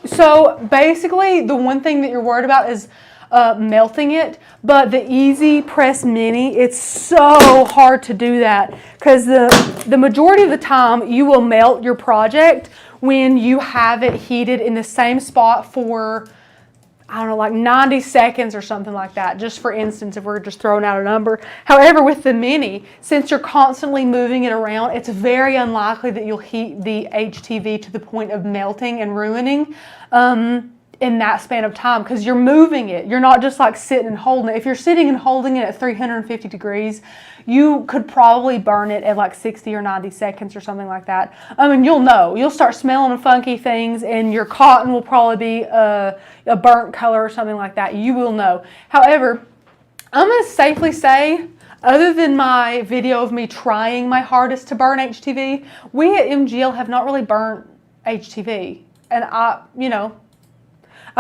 So basically, the one thing that you're worried about is melting it, but the EasyPress Mini, it's so hard to do that because the majority of the time you will melt your project when you have it heated in the same spot for, I don't know, like 90 seconds or something like that, just for instance, if we're just throwing out a number. However, with the Mini, since you're constantly moving it around, it's very unlikely that you'll heat the HTV to the point of melting and ruining in that span of time, because you're moving it. You're not just like sitting and holding it. If you're sitting and holding it at 350 degrees, you could probably burn it at like 60 or 90 seconds or something like that. And you'll know. You'll start smelling funky things, and your cotton will probably be a burnt color or something like that. You will know. However, I'm going to safely say, other than my video of me trying my hardest to burn HTV, we at MGL have not really burnt HTV. And I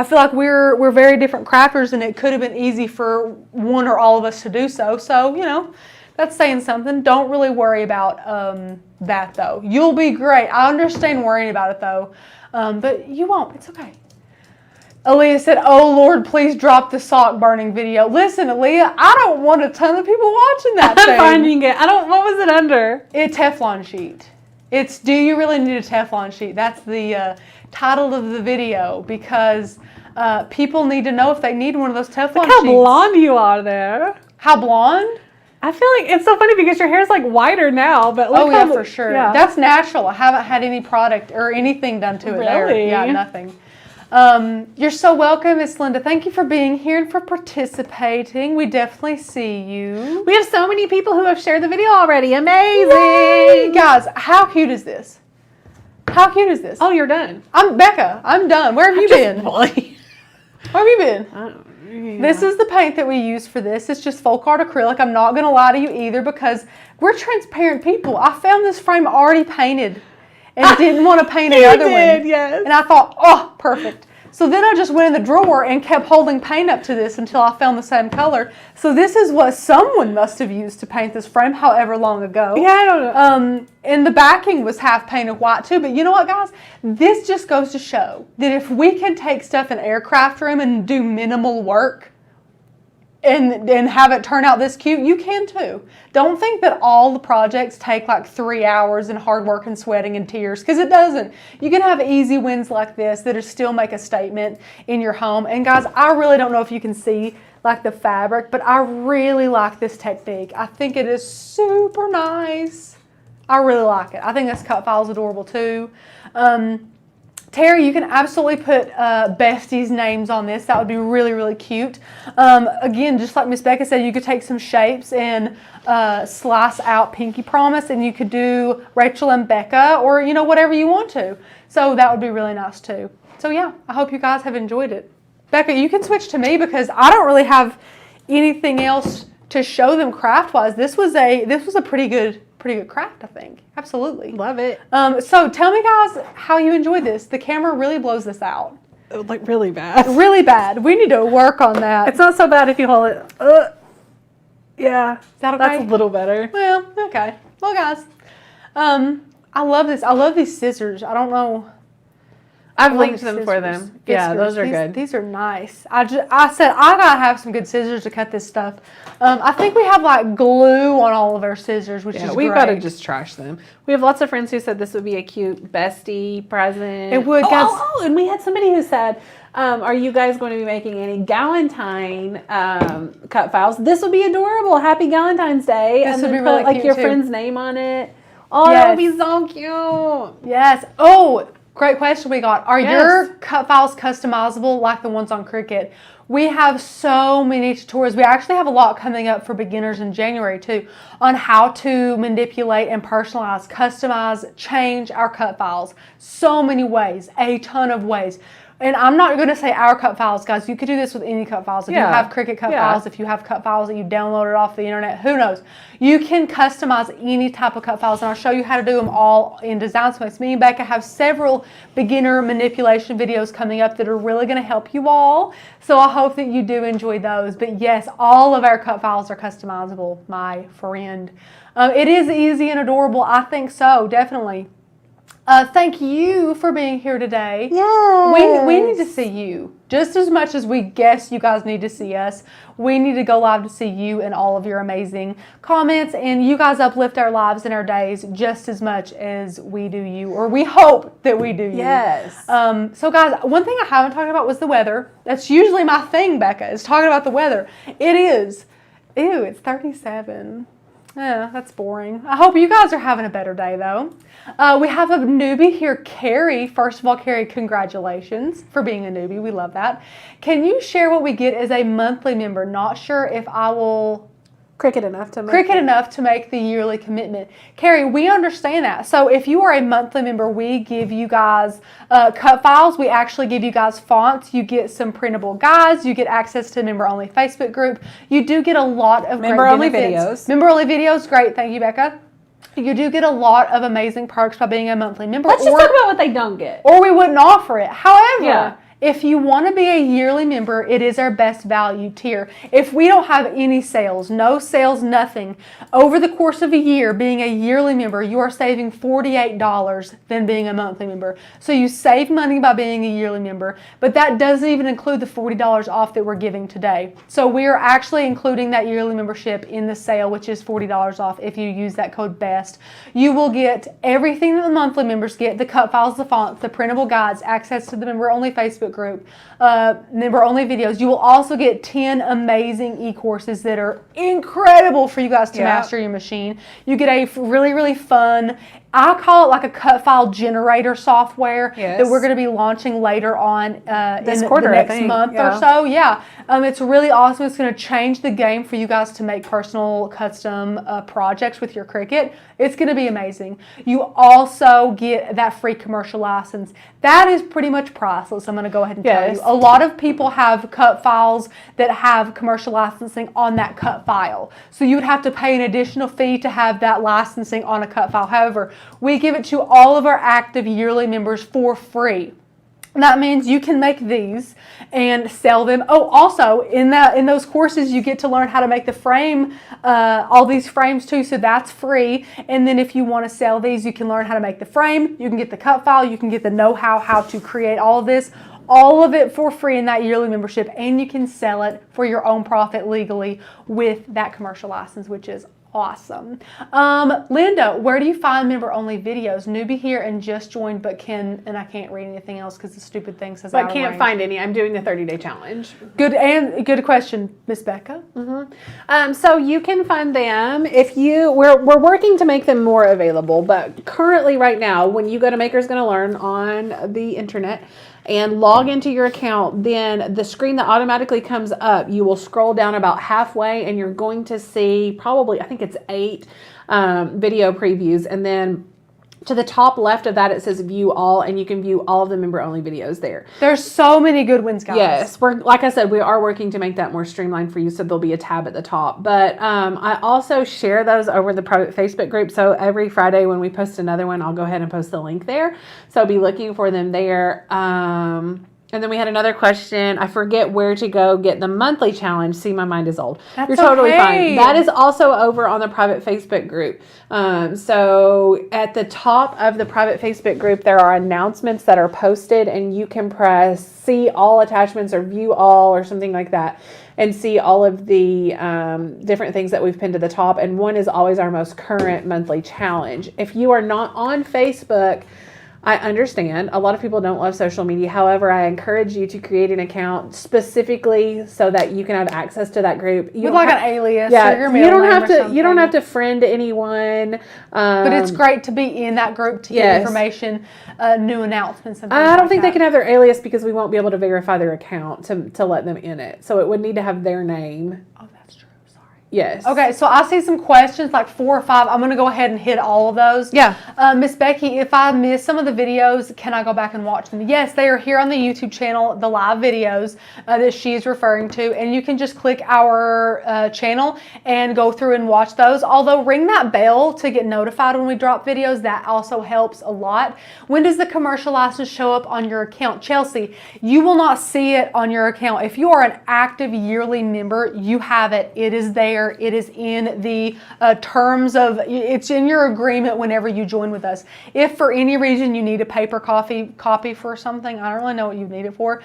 feel like we're very different crafters, and it could have been easy for one or all of us to do so. So, that's saying something. Don't really worry about that, though. You'll be great. I understand worrying about it, though, but you won't. It's okay. Aaliyah said, "Oh, Lord, please drop the sock burning video." Listen, Aaliyah, I don't want a ton of people watching that thing. I'm finding it. What was it under? It's Teflon sheet. It's Do You Really Need a Teflon Sheet? That's the title of the video, because people need to know if they need one of those Teflon Look how sheets. blonde you are there. How blonde? I feel like it's so funny because your hair's like whiter now, but look how, for sure. Yeah. That's natural. I haven't had any product or anything done to it there. Really? Yeah, nothing. You're so welcome, Miss Linda. Thank you for being here and for participating. We definitely see you. We have so many people who have shared the video already. Amazing. Yay! Guys, how cute is this? How cute is this? Oh, you're done. I'm Becca. I'm done. Where have you been? Where have you been? Yeah. This is the paint that we use for this. It's just folk art acrylic. I'm not going to lie to you either, because we're transparent people. I found this frame already painted and didn't want to paint another one. Yes. And I thought, oh, perfect. So then I just went in the drawer and kept holding paint up to this until I found the same color. So this is what someone must have used to paint this frame however long ago. Yeah, I don't know. And the backing was half painted white too. But you know what, guys? This just goes to show that if we can take stuff in aircraft room and do minimal work, and have it turn out this cute, you can too. Don't think that all the projects take like 3 hours and hard work and sweating and tears, because it doesn't. You can have easy wins like this that still make a statement in your home. And guys, I really don't know if you can see like the fabric, but I really like this technique. I think it is super nice. I really like it. I think this cut file is adorable too. Terry, you can absolutely put besties' names on this. That would be really, really cute. Again, just like Miss Becca said, you could take some shapes and slice out Pinky Promise, and you could do Rachel and Becca, or, you know, whatever you want to. So that would be really nice too. So yeah, I hope you guys have enjoyed it. Becca, you can switch to me because I don't really have anything else to show them craft-wise. This was a pretty good craft, I think. Absolutely. Love it. So tell me guys how you enjoyed this. The camera really blows this out. Like really bad. Really bad. We need to work on that. It's not so bad if you hold it. Yeah. Is that okay? That's a little better. Well, okay. Well guys, I love this. I love these scissors. I don't know. I've linked them for them. Yeah, those are good. These are nice. I said I gotta have some good scissors to cut this stuff. I think we have like glue on all of our scissors, which is great. We've got to just trash them. We have lots of friends who said this would be a cute bestie present. It would. And we had somebody who said, are you guys going to be making any Galentine cut files? This would be adorable. Happy Galentine's Day. This and would then be really put, cute your too. friend's name on it. Oh, Yes. that would be so cute. Yes. Oh, great question we got. Are your cut files customizable like the ones on Cricut? We have so many tutorials. We actually have a lot coming up for beginners in January too on how to manipulate and personalize, customize, change our cut files. So many ways, a ton of ways. And I'm not going to say our cut files, guys. You could do this with any cut files. If you have Cricut cut files, if you have cut files that you downloaded off the internet, who knows? You can customize any type of cut files, and I'll show you how to do them all in Design Space. Me and Becca have several beginner manipulation videos coming up that are really going to help you all. So I hope that you do enjoy those. But yes, all of our cut files are customizable, my friend. It is easy and adorable. I think so, definitely. Thank you for being here today. Yes. We need to see you. Just as much as we guess you guys need to see us, we need to go live to see you and all of your amazing comments. And you guys uplift our lives and our days just as much as we do you, or we hope that we do you. Yes. So guys, one thing I haven't talked about was the weather. That's usually my thing, Becca, is talking about the weather. It is. Ew, it's 37. Yeah, that's boring. I hope you guys are having a better day, though. We have a newbie here, Carrie. First of all, Carrie, congratulations for being a newbie. We love that. Can you share what we get as a monthly member? Not sure if I will... Cricut enough to make the yearly commitment. Carrie, we understand that. So if you are a monthly member, we give you guys cut files. We actually give you guys fonts. You get some printable guides. You get access to a member-only Facebook group. You do get a lot of member-only videos. Member-only videos, great. Thank you, Becca. You do get a lot of amazing perks by being a monthly member. Let's just talk about what they don't get. Or we wouldn't offer it. However, if you want to be a yearly member, it is our best value tier. If we don't have any sales, no sales, nothing, over the course of a year, being a yearly member, you are saving $48 than being a monthly member. So you save money by being a yearly member, but that doesn't even include the $40 off that we're giving today. So we are actually including that yearly membership in the sale, which is $40 off if you use that code BEST. You will get everything that the monthly members get, the cut files, the fonts, the printable guides, access to the member-only Facebook group, member-only videos. You will also get 10 amazing e-courses that are incredible for you guys to master your machine. You get a really, really fun, I call it like a cut file generator software that we're going to be launching later on in the next month or so. It's really awesome. It's going to change the game for you guys to make personal custom projects with your Cricut. It's going to be amazing. You also get that free commercial license. That is pretty much priceless. I'm going to go ahead and tell you. A lot of people have cut files that have commercial licensing on that cut file. So you would have to pay an additional fee to have that licensing on a cut file. However, we give it to all of our active yearly members for free. That means you can make these and sell them. Oh, also in those courses, you get to learn how to make the frame, all these frames too. So that's free. And then if you want to sell these, you can learn how to make the frame. You can get the cut file. You can get the know-how to create all of this. all of it for free in that yearly membership, and you can sell it for your own profit legally with that commercial license, which is awesome. Linda, where do you find member-only videos? Newbie here and just joined, but and I can't read anything else because the stupid thing says But can't find any. I'm doing the 30-day challenge. Good question, Miss Becca. So you can find them if we're working to make them more available, but currently right now, when you go to Maker's Gonna Learn on the internet and log into your account, then the screen that automatically comes up, you will scroll down about halfway and you're going to see probably, I think it's 8 video previews. And then to the top left of that, it says view all, and you can view all of the member only videos there. There's so many good ones, guys. Yes, like I said, we are working to make that more streamlined for you, so there'll be a tab at the top. But I also share those over the private Facebook group. So every Friday when we post another one, I'll go ahead and post the link there. So be looking for them there. And then we had another question. I forget where to go get the monthly challenge. See, my mind is old. You're totally fine. That is also over on the private Facebook group. So at the top of the private Facebook group, there are announcements that are posted, and you can press see all attachments or view all or something like that, and see all of the different things that we've pinned to the top. And one is always our most current monthly challenge. If you are not on Facebook, I understand a lot of people don't love social media. However, I encourage you to create an account specifically so that you can have access to that group. With like an alias, yeah, or your middle name or something. You don't have to friend anyone. But it's great to be in that group to get information, new announcements, and things I don't think they can have their alias because we won't be able to verify their account to let them in it. So it would need to have their name. Oh, that's true. Sorry. Yes. Okay, so I see some questions, like 4 or 5. I'm going to go ahead and hit all of those. Yeah. Miss Becky, if I miss some of the videos, can I go back and watch them? Yes, they are here on the YouTube channel, the live videos that she's referring to, and you can just click our channel and go through and watch those. Although ring that bell to get notified when we drop videos. That also helps a lot. When does the commercial license show up on your account? Chelsea, you will not see it on your account. If you are an active yearly member, you have it. It is there. It is in the terms of, it's in your agreement whenever you join with us. If for any reason you need a paper copy for something, I don't really know what you need it for,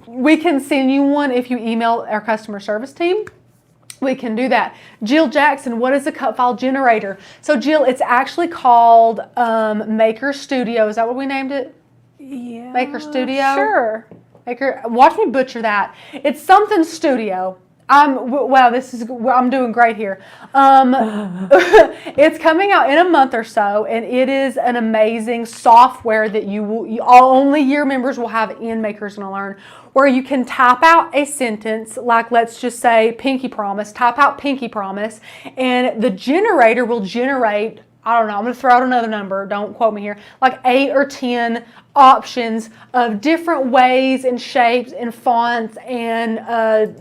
we can send you one if you email our customer service team. We can do that. Jill Jackson, what is a cut file generator? So Jill, it's actually called Maker Studio. Is that what we named it? Yeah. Maker Studio? Sure. Maker, watch me butcher that. It's something studio. I'm doing great here. It's coming out in a month or so, and it is an amazing software that only year members will have in Maker's Gonna Learn, where you can type out a sentence, like let's just say pinky promise, type out pinky promise, and the generator will generate, I don't know, I'm going to throw out another number, don't quote me here, like 8 or 10 options of different ways and shapes and fonts and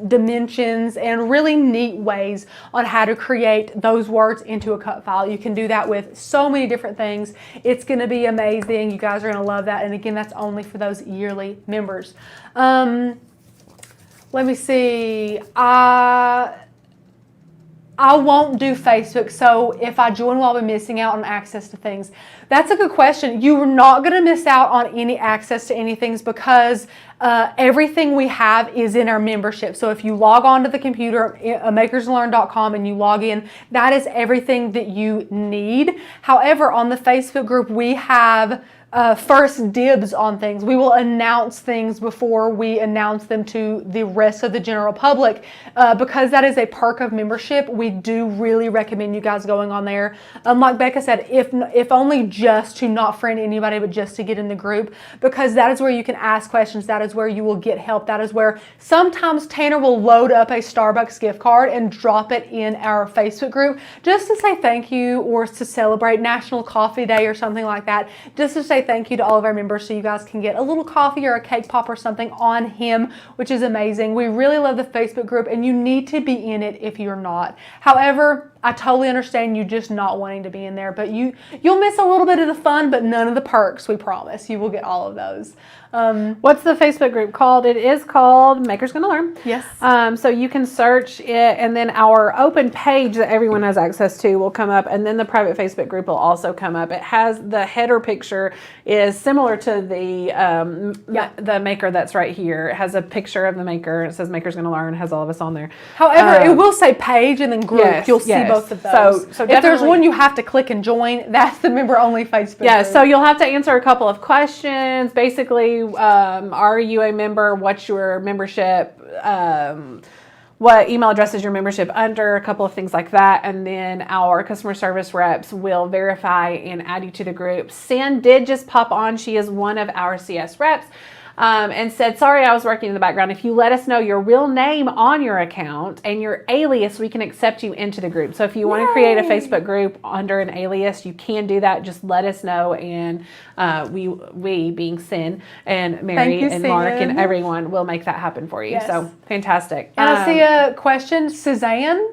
dimensions and really neat ways on how to create those words into a cut file. You can do that with so many different things. It's going to be amazing. You guys are going to love that. And again, that's only for those yearly members. Let me see. I won't do Facebook, so if I join, will I be missing out on access to things? That's a good question. You're not going to miss out on any access to any things because everything we have is in our membership. So if you log on to the computer, makerslearn.com, and you log in, that is everything that you need. However, on the Facebook group, we have first dibs on things. We will announce things before we announce them to the rest of the general public. Because that is a perk of membership, we do really recommend you guys going on there. Like Becca said, if only just to not friend anybody, but just to get in the group, because that is where you can ask questions. That is where you will get help. That is where sometimes Tanner will load up a Starbucks gift card and drop it in our Facebook group just to say thank you, or to celebrate National Coffee Day or something like that, just to say thank you to all of our members, so you guys can get a little coffee or a cake pop or something on him, which is amazing. We really love the Facebook group, and you need to be in it if you're not. However, I totally understand you just not wanting to be in there, but you'll miss a little bit of the fun, but none of the perks, we promise. You will get all of those. What's the Facebook group called? It is called Maker's Gonna Learn. Yes. So you can search it, and then our open page that everyone has access to will come up, and then the private Facebook group will also come up. It has the header picture is similar to the maker that's right here. It has a picture of the maker. It says Maker's Gonna Learn. It has all of us on there. However, it will say page and then group. Yes, you'll see both of those. So if there's one you have to click and join, that's the member-only Facebook Yeah, group. so you'll have to answer a couple of questions. Basically, are you a member? What's your membership? What email address is your membership under? A couple of things like that. And then our customer service reps will verify and add you to the group. San did just pop on. She is one of our CS reps. And said, sorry, I was working in the background. If you let us know your real name on your account and your alias, we can accept you into the group. So if you want to create a Facebook group under an alias, you can do that. Just let us know. And we being Sin and Mary and Mark and everyone will make that happen for you. Yes. So fantastic. And I see a question. Suzanne?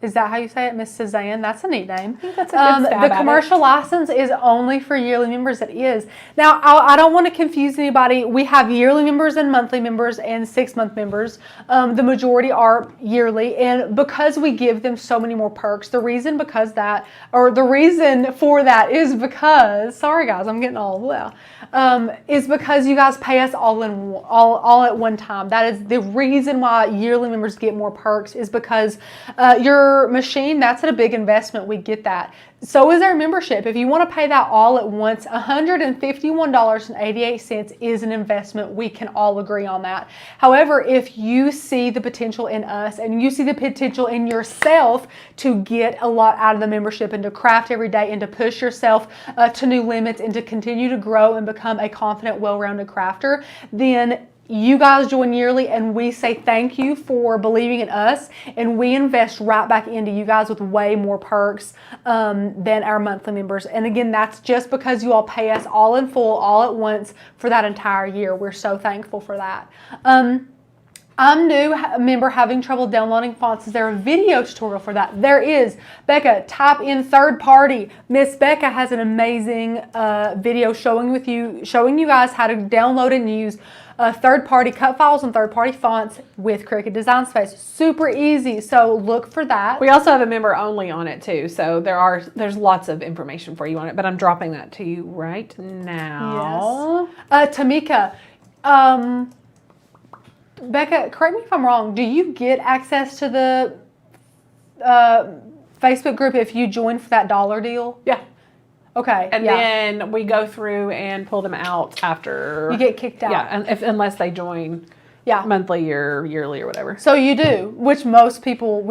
Is that how you say it? Miss Suzanne? That's a neat name. I think that's a good stab The commercial license is only for yearly members. It is. Now, I don't want to confuse anybody. We have yearly members and monthly members and 6-month members. The majority are yearly. And because we give them so many more perks, the reason for that is because, sorry guys, I'm getting is because you guys pay us all at one time. That is the reason why yearly members get more perks, is because your machine, that's a big investment. We get that. So is our membership. If you want to pay that all at once, $151.88 is an investment. We can all agree on that. However, if you see the potential in us and you see the potential in yourself to get a lot out of the membership and to craft every day and to push yourself to new limits and to continue to grow and become a confident, well-rounded crafter, then you guys join yearly, and we say thank you for believing in us, and we invest right back into you guys with way more perks than our monthly members. And again, that's just because you all pay us all in full, all at once for that entire year. We're so thankful for that. I'm new member having trouble downloading fonts. Is there a video tutorial for that? There is. Becca, type in third party. Miss Becca has an amazing video showing you guys how to download and use third-party cut files and third-party fonts with Cricut Design Space. Super easy, so look for that. We also have a member only on it too, so there's lots of information for you on it, but I'm dropping that to you right now. Yes. Tamika, Becca, correct me if I'm wrong, do you get access to the Facebook group if you join for that $1 deal? Yeah. Okay. And then we go through and pull them out after. You get kicked out. Yeah, and unless they join monthly or yearly or whatever. So you do, which most people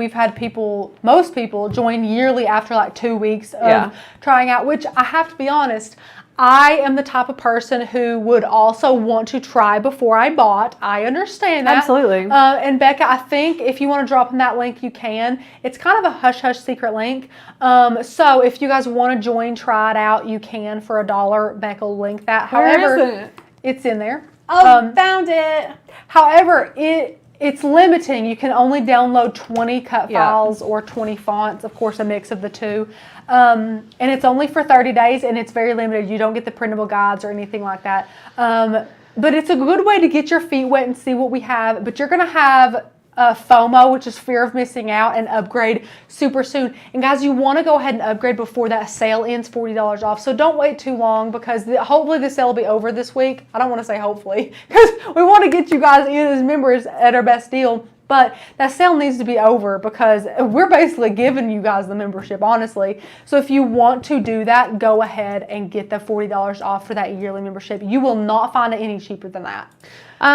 join yearly after like 2 weeks of trying out, which I have to be honest, I am the type of person who would also want to try before I bought. I understand that. Absolutely. And Becca, I think if you want to drop in that link, you can. It's kind of a hush-hush secret link. So if you guys want to join, try it out, you can for $1. Becca will link that. However, where is it? It's in there. Oh, found it. However, it's limiting. You can only download 20 cut files or 20 fonts, of course, a mix of the two. And it's only for 30 days, and it's very limited. You don't get the printable guides or anything like that. But it's a good way to get your feet wet and see what we have. But you're going to have FOMO, which is fear of missing out, and upgrade super soon. And guys, you want to go ahead and upgrade before that sale ends, $40 off. So don't wait too long, because hopefully the sale will be over this week. I don't want to say hopefully, because we want to get you guys in as members at our best deal. But that sale needs to be over, because we're basically giving you guys the membership, honestly. So if you want to do that, go ahead and get the $40 off for that yearly membership. You will not find it any cheaper than that.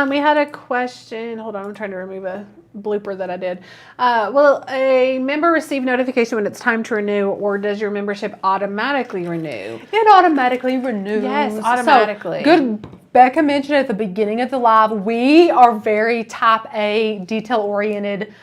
We had a question. Hold on, I'm trying to remove a blooper that I did. Will a member receive notification when it's time to renew, or does your membership automatically renew? It automatically renews. Yes, automatically. So, good Becca mentioned at the beginning of the live, we are very type A, detail-oriented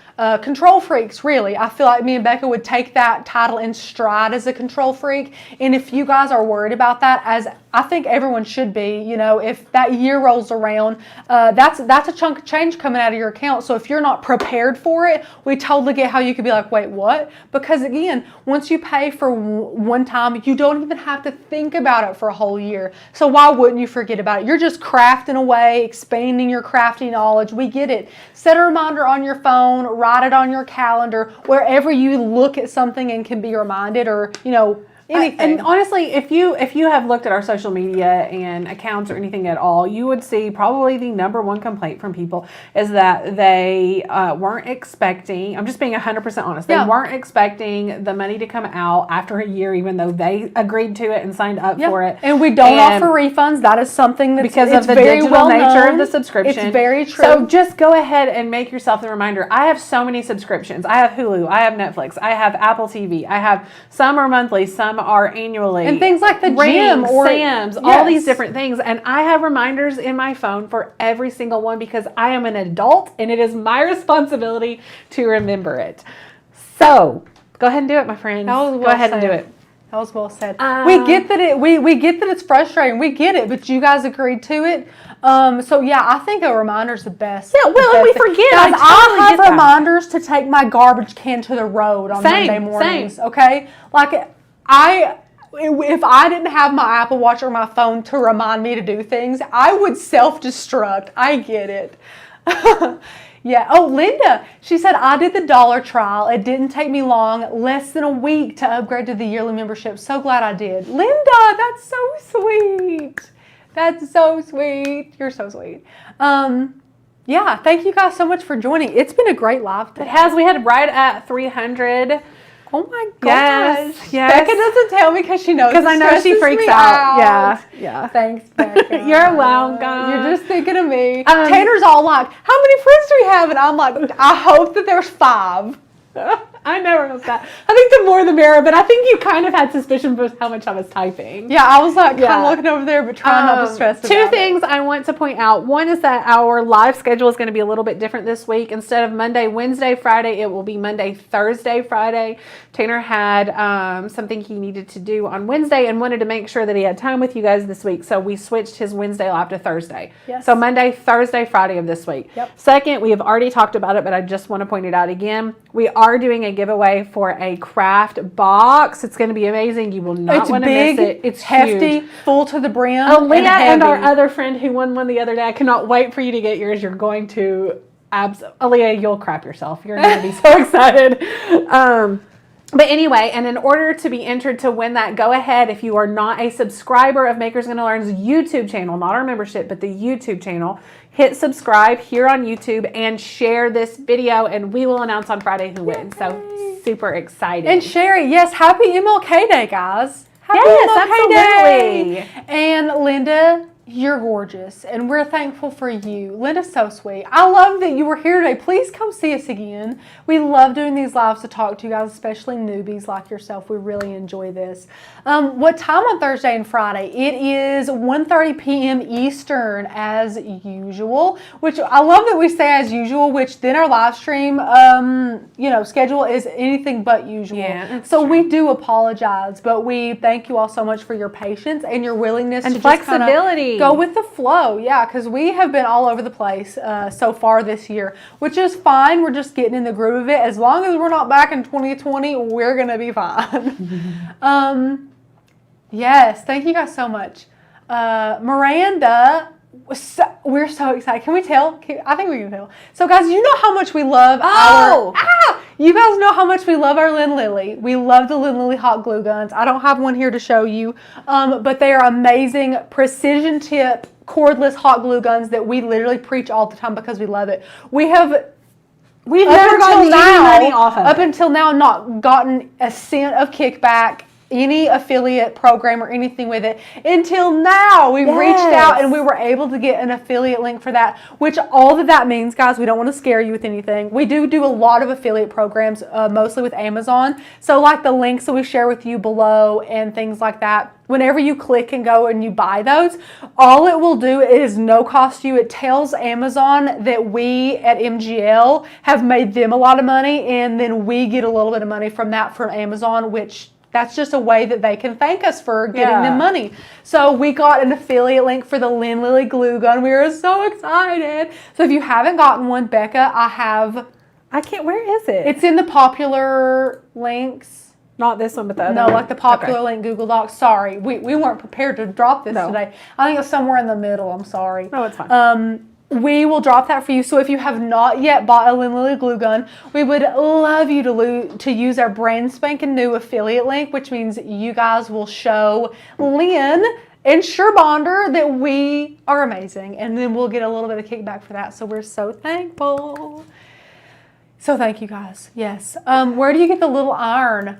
control freaks, really. I feel like me and Becca would take that title in stride as a control freak. And if you guys are worried about that, as I think everyone should be, you know, if that year rolls around, that's a chunk of change coming out of your account. So if you're not prepared for it, we totally get how you could be like, wait, what? Because again, once you pay for one time, you don't even have to think about it for a whole year. So why wouldn't you forget about it? You're just crafting away, expanding your crafting knowledge. We get it. Set a reminder on your phone, write it on your calendar, wherever you look at something and can be reminded, or, you know, anything. And honestly, if you have looked at our social media and accounts or anything at all, you would see probably the #1 complaint from people is that they weren't expecting, I'm just being 100% honest, they weren't expecting the money to come out after a year, even though they agreed to it and signed up for it. And we don't offer refunds. That is something that's because of the digital nature of the subscription. It's very true. So just go ahead and make yourself the reminder. I have so many subscriptions. I have Hulu, I have Netflix, I have Apple TV, I have some are monthly, some are annually, and things like the Rings, gym or Sam's, all these different things. And I have reminders in my phone for every single one because I am an adult and it is my responsibility to remember it. So go ahead and do it, my friends. Go ahead and do it. That was well said. We get that we get that it's frustrating. We get it, but you guys agreed to it. So yeah, I think a reminder's the best. Yeah, well, and we forget. Guys, I have reminders to take my garbage can to the road on Monday mornings. Okay, like if I didn't have my Apple Watch or my phone to remind me to do things, I would self-destruct. I get it. Yeah. Oh, Linda, she said, I did the dollar trial. It didn't take me long, less than a week to upgrade to the yearly membership. So glad I did. Linda, that's so sweet. That's so sweet. You're so sweet. Yeah, thank you guys so much for joining. It's been a great live today. It has. We had right at 300. Oh my gosh. Yes. Becca doesn't tell me because she knows. Because I know she freaks out. Yeah. Thanks, Becca. You're welcome. You're just thinking of me. Tanner's all like, how many friends do we have? And I'm like, I hope that there's 5. I never hope that. I think the more the merrier, but I think you kind of had suspicion of how much I was typing. Yeah, I was like kind of looking over there, but trying not to stress about it. 2 things I want to point out. One is that our live schedule is going to be a little bit different this week. Instead of Monday, Wednesday, Friday, it will be Monday, Thursday, Friday. Tanner had something he needed to do on Wednesday and wanted to make sure that he had time with you guys this week. So we switched his Wednesday live to Thursday. Yes. So Monday, Thursday, Friday of this week. Yep. Second, we have already talked about it, but I just want to point it out again. We are doing a giveaway for a craft box. It's going to be amazing. You will not want to miss it. It's hefty, huge. full to the brim. Aaliyah and our other friend who won one the other day. I cannot wait for you to get yours. You're going to Aaliyah, you'll crap yourself. You're going to be so excited. But anyway, and in order to be entered to win that, go ahead. If you are not a subscriber of Makers Gonna Learn's YouTube channel, not our membership, but the YouTube channel, hit subscribe here on YouTube and share this video, and we will announce on Friday who wins. So super excited. And Sherry, yes, happy MLK Day, guys. Happy MLK Day. And Linda, you're gorgeous, and we're thankful for you. Linda's so sweet. I love that you were here today. Please come see us again. We love doing these lives to talk to you guys, especially newbies like yourself. We really enjoy this. What time on Thursday and Friday? It is 1:30 p.m. Eastern as usual, which I love that we say as usual, which then our live stream schedule is anything but usual. Yeah, so we do apologize, but we thank you all so much for your patience and your willingness and to flexibility. Just go with the flow. Yeah, because we have been all over the place so far this year, which is fine. We're just getting in the groove of it. As long as we're not back in 2020, we're going to be fine. Yes, thank you guys so much. Miranda, we're so excited. Can we tell? I think we can tell. So guys, you know how much we love you guys know how much we love our Lynn Lily. We love the Lynn Lily hot glue guns. I don't have one here to show you, but they are amazing precision tip cordless hot glue guns that we literally preach all the time because we love it. We've never gotten any money off of it. Up until now, not gotten a cent of kickback. any affiliate program or anything with it until now. We've reached out and we were able to get an affiliate link for that, which all that means, guys, we don't want to scare you with anything. We do a lot of affiliate programs, mostly with Amazon. So like the links that we share with you below and things like that, whenever you click and go and you buy those, all it will do is no cost to you. It tells Amazon that we at MGL have made them a lot of money, and then we get a little bit of money from that from Amazon, which that's just a way that they can thank us for getting them money. So we got an affiliate link for the Lynn Lily glue gun. We were so excited. So if you haven't gotten one, Becca, where is it? It's in the popular links. Not this one, but the other No, one. like the popular link Google Docs. Sorry, we weren't prepared to drop this today. I think it's somewhere in the middle. I'm sorry. No, it's fine. We will drop that for you. So if you have not yet bought a Lynn Lily glue gun, we would love you to use our brand spanking new affiliate link, which means you guys will show Lynn and Surebonder that we are amazing, and then we'll get a little bit of kickback for that. So we're so thankful. So thank you guys. Yes. Where do you get the little iron?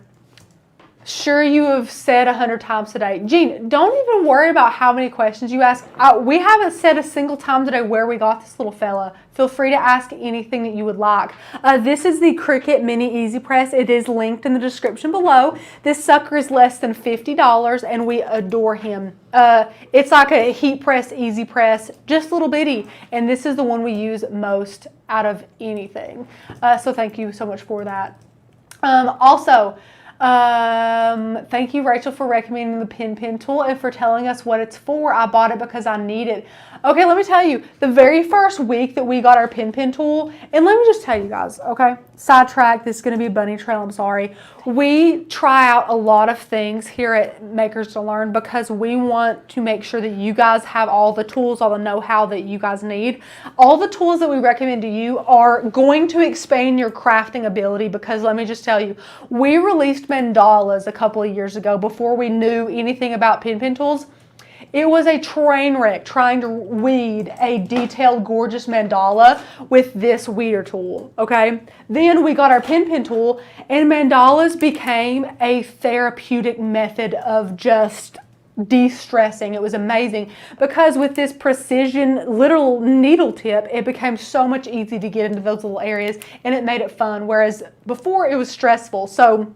Sure, you have said 100 times today. Jean, don't even worry about how many questions you ask. We haven't said a single time today where we got this little fella. Feel free to ask anything that you would like. This is the Cricut Mini EasyPress. It is linked in the description below. This sucker is less than $50 and we adore him. It's like a heat press, EasyPress, just little bitty. And this is the one we use most out of anything. So thank you so much for that. Thank you, Rachel, for recommending the pen tool and for telling us what it's for. I bought it because I need it. Okay, let me tell you, the very first week that we got our pen tool, and let me just tell you guys, okay, sidetrack, this is going to be a bunny trail, I'm sorry. We try out a lot of things here at Makers to Learn because we want to make sure that you guys have all the tools, all the know-how that you guys need. All the tools that we recommend to you are going to expand your crafting ability because let me just tell you, we released mandalas a couple of years ago before we knew anything about pen tools. It was a train wreck trying to weed a detailed, gorgeous mandala with this weeder tool, okay? Then we got our pen tool, and mandalas became a therapeutic method of just de-stressing. It was amazing because with this precision literal needle tip, it became so much easy to get into those little areas, and it made it fun, whereas before it was stressful. So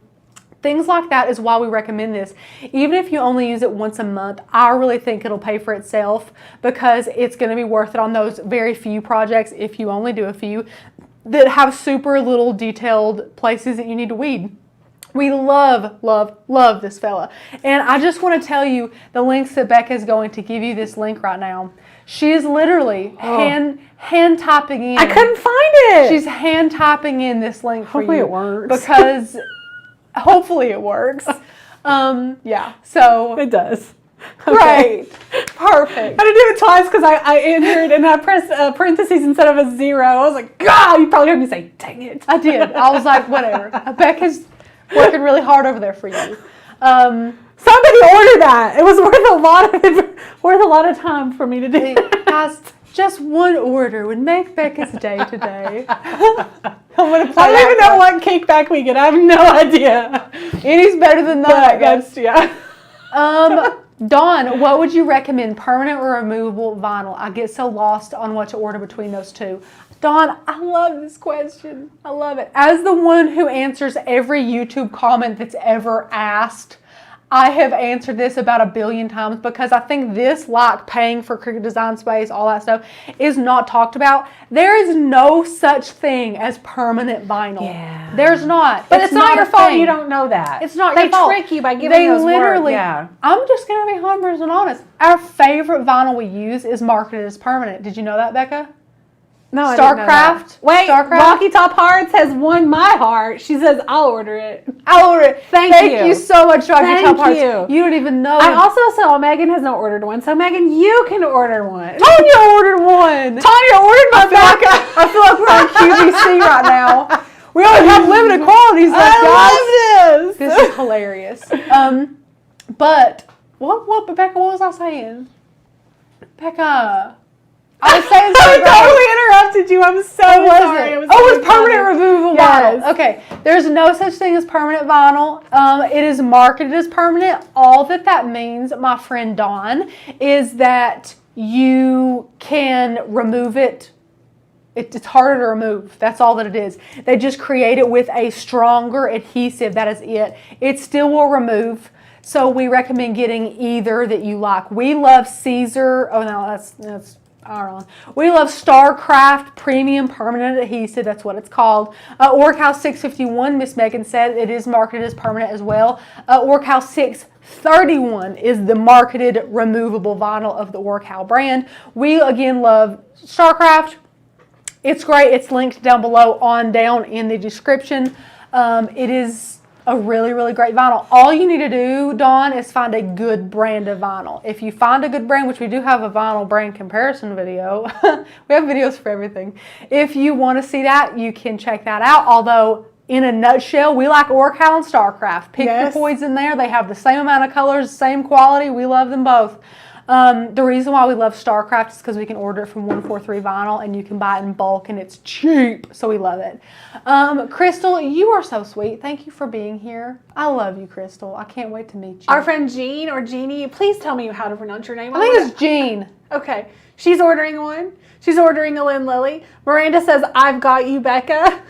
things like that is why we recommend this. Even if you only use it once a month, I really think it'll pay for itself because it's going to be worth it on those very few projects, if you only do a few, that have super little detailed places that you need to weed. We love, love, love this fella. And I just want to tell you the links that Becca is going to give you this link right now. She is literally hand typing in. I couldn't find it. She's hand typing in this link for you. Hopefully it works. Because hopefully it works. Yeah, so. It does. Great. Perfect. I had to do it twice because I entered and I pressed parentheses instead of a 0. I was like, God, you probably heard me say, dang it. I did. I was like, whatever. Becca's working really hard over there for you. Somebody order that. It was worth a lot of time for me to do. Guys, just one order would make Becca's day today. I don't even know what kickback we get. I have no idea. Any's better than that, guys. Yeah. Dawn, what would you recommend, permanent or removable vinyl? I get so lost on what to order between those two. Dawn, I love this question. I love it. As the one who answers every YouTube comment that's ever asked, I have answered this about 1 billion times because I think this, like paying for Cricut Design Space, all that stuff, is not talked about. There is no such thing as permanent vinyl. Yeah. There's not. But it's not your fault you don't know that. It's not your fault. They trick you by giving those words. Yeah. I'm just going to be 100% honest. Our favorite vinyl we use is marketed as permanent. Did you know that, Becca? No, I didn't know that. Wait, Starcraft? Rocky Top Hearts has won my heart. She says, I'll order it. I'll order it. Thank you so much, Rocky Top Hearts. Thank you. You don't even know. I also saw Megan has not ordered one, so Megan, you can order one. Tanya ordered one. Tanya ordered my I feel like we're on QVC right now. We only have limited quantities left, guys. I love this. This is hilarious. But Becca, what was I saying? Becca. I was saying I something totally interrupted you. I'm so sorry. It was permanent removable Yes. vinyl. Okay, there's no such thing as permanent vinyl. It is marketed as permanent. All that means, my friend Dawn, is that you can remove it. It's harder to remove. That's all that it is. They just create it with a stronger adhesive. That is it. It still will remove. So we recommend getting either that you like. We love Caesar. Oh no, that's Iron. We love StarCraft Premium Permanent Adhesive. That's what it's called. Orcal 651, Miss Megan said, it is marketed as permanent as well. Orcal 631 is the marketed removable vinyl of the Orcal brand. We again love StarCraft. It's great. It's linked down below down in the description. It is a really, really great vinyl. All you need to do, Dawn, is find a good brand of vinyl. If you find a good brand, which we do have a vinyl brand comparison video. We have videos for everything. If you want to see that, you can check that out. Although, in a nutshell, we like Orcal and StarCraft. Pick your poison there. They have the same amount of colors, same quality. We love them both. The reason why we love StarCraft is because we can order it from 143 Vinyl and you can buy it in bulk and it's cheap. So we love it. Crystal, you are so sweet. Thank you for being here. I love you, Crystal. I can't wait to meet you. Our friend Jean or Jeannie, please tell me how to pronounce your name. I think it's Jean. Okay. She's ordering one. She's ordering a Lynn Lily. Miranda says, I've got you, Becca.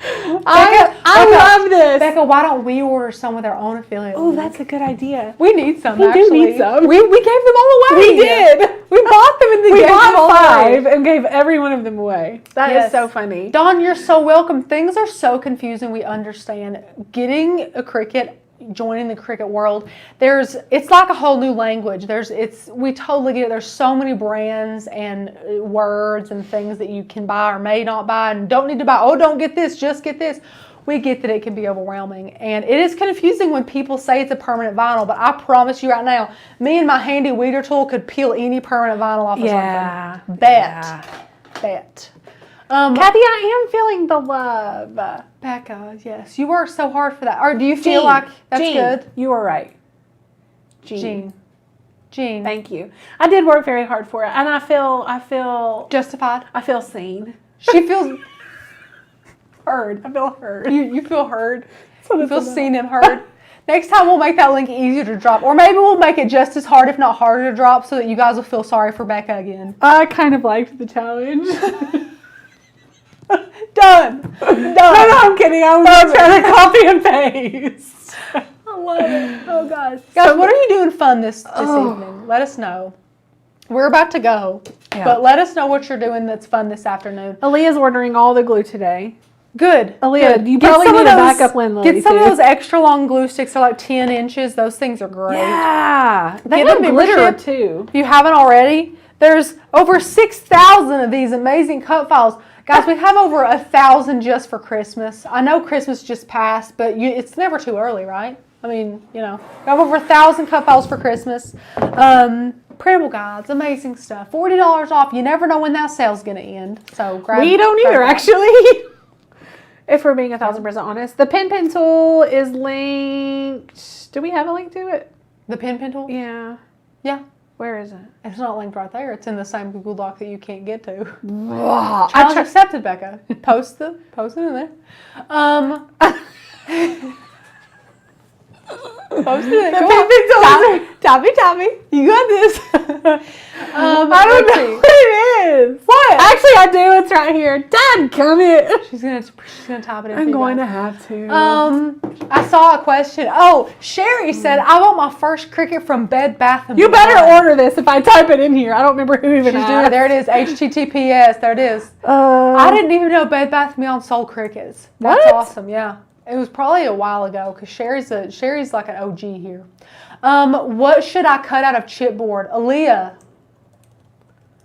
I love this. Becca, why don't we order some with our own affiliate? Oh, that's a good idea. We need some, We do need some. We gave them all away. We did. We bought them and We bought 5 and gave every one of them away. That is so funny. Dawn, you're so welcome. Things are so confusing. We understand. Getting a Cricut, joining the Cricut world, it's like a whole new language. We totally get it. There's so many brands and words and things that you can buy or may not buy and don't need to buy. Oh, don't get this, just get this. We get that it can be overwhelming, and it is confusing when people say it's a permanent vinyl, but I promise you right now, me and my handy weeder tool could peel any permanent vinyl off of something. Bet. Kathy, I am feeling the love. Becca, yes. You worked so hard for that. Or do you feel like that's good? You are right. Jean. Thank you. I did work very hard for it, and I feel justified. I feel seen. She feels heard. I feel heard. You feel heard. You feel seen and heard. Next time we'll make that link easier to drop, or maybe we'll make it just as hard, if not harder, to drop, so that you guys will feel sorry for Becca again. I kind of liked the challenge. Done. No, I'm kidding. I was trying to copy and paste. I love it. Oh, guys. Guys, what are you doing fun this evening? Let us know. We're about to go, but let us know what you're doing that's fun this afternoon. Aaliyah's ordering all the glue today. Good. Aaliyah, you probably need a backup Lynn Lily. Get some of those extra long glue sticks. They're like 10 inches. Those things are great. Yeah. They have glitter, too. If you haven't already, there's over 6,000 of these amazing cut files. Guys, we have over 1,000 just for Christmas. I know Christmas just passed, but it's never too early, right? I mean, we have over 1,000 cut files for Christmas. Printable guides, amazing stuff. $40 off. You never know when that sale's going to end. So we don't either, actually. If we're being 1,000% honest. The pen tool is linked. Do we have a link to it? The pen tool? Yeah. Yeah. Where is it? It's not linked right there. It's in the same Google Doc that you can't get to. Challenge accepted, Becca. Post it in there. Post it in there. Tommy. You got this. I don't know what it is. What? Actually, I do. It's right here. Dadgummit. She's gonna type it in. I'm going to have to. I saw a question. Oh, Sherry said, I want my first Cricut from Bed Bath & Beyond. You better order this if I type it in here. I don't remember who even She's asked. doing it. There it is. HTTPS. There it is. I didn't even know Bed Bath & Beyond sold Cricuts. That's awesome. Yeah. It was probably a while ago because Sherry's like an OG here. What should I cut out of chipboard? Aaliyah.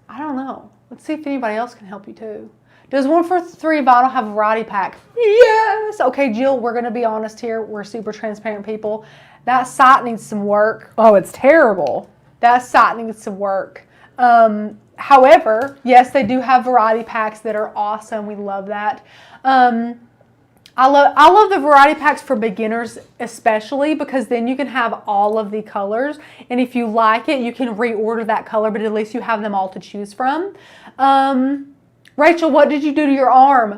I don't know. Let's see if anybody else can help you too. Does 143 Vinyl have a variety pack? Yes. Okay, Jill, we're going to be honest here. We're super transparent people. That site needs some work. Oh, it's terrible. That site needs some work. However, yes, they do have variety packs that are awesome. We love that. I love the variety packs for beginners, especially because then you can have all of the colors, and if you like it, you can reorder that color, but at least you have them all to choose from. Rachel, what did you do to your arm?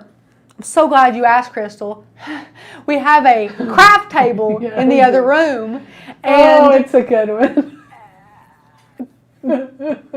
I'm so glad you asked, Crystal. We have a craft table in the other room, and it's a good one.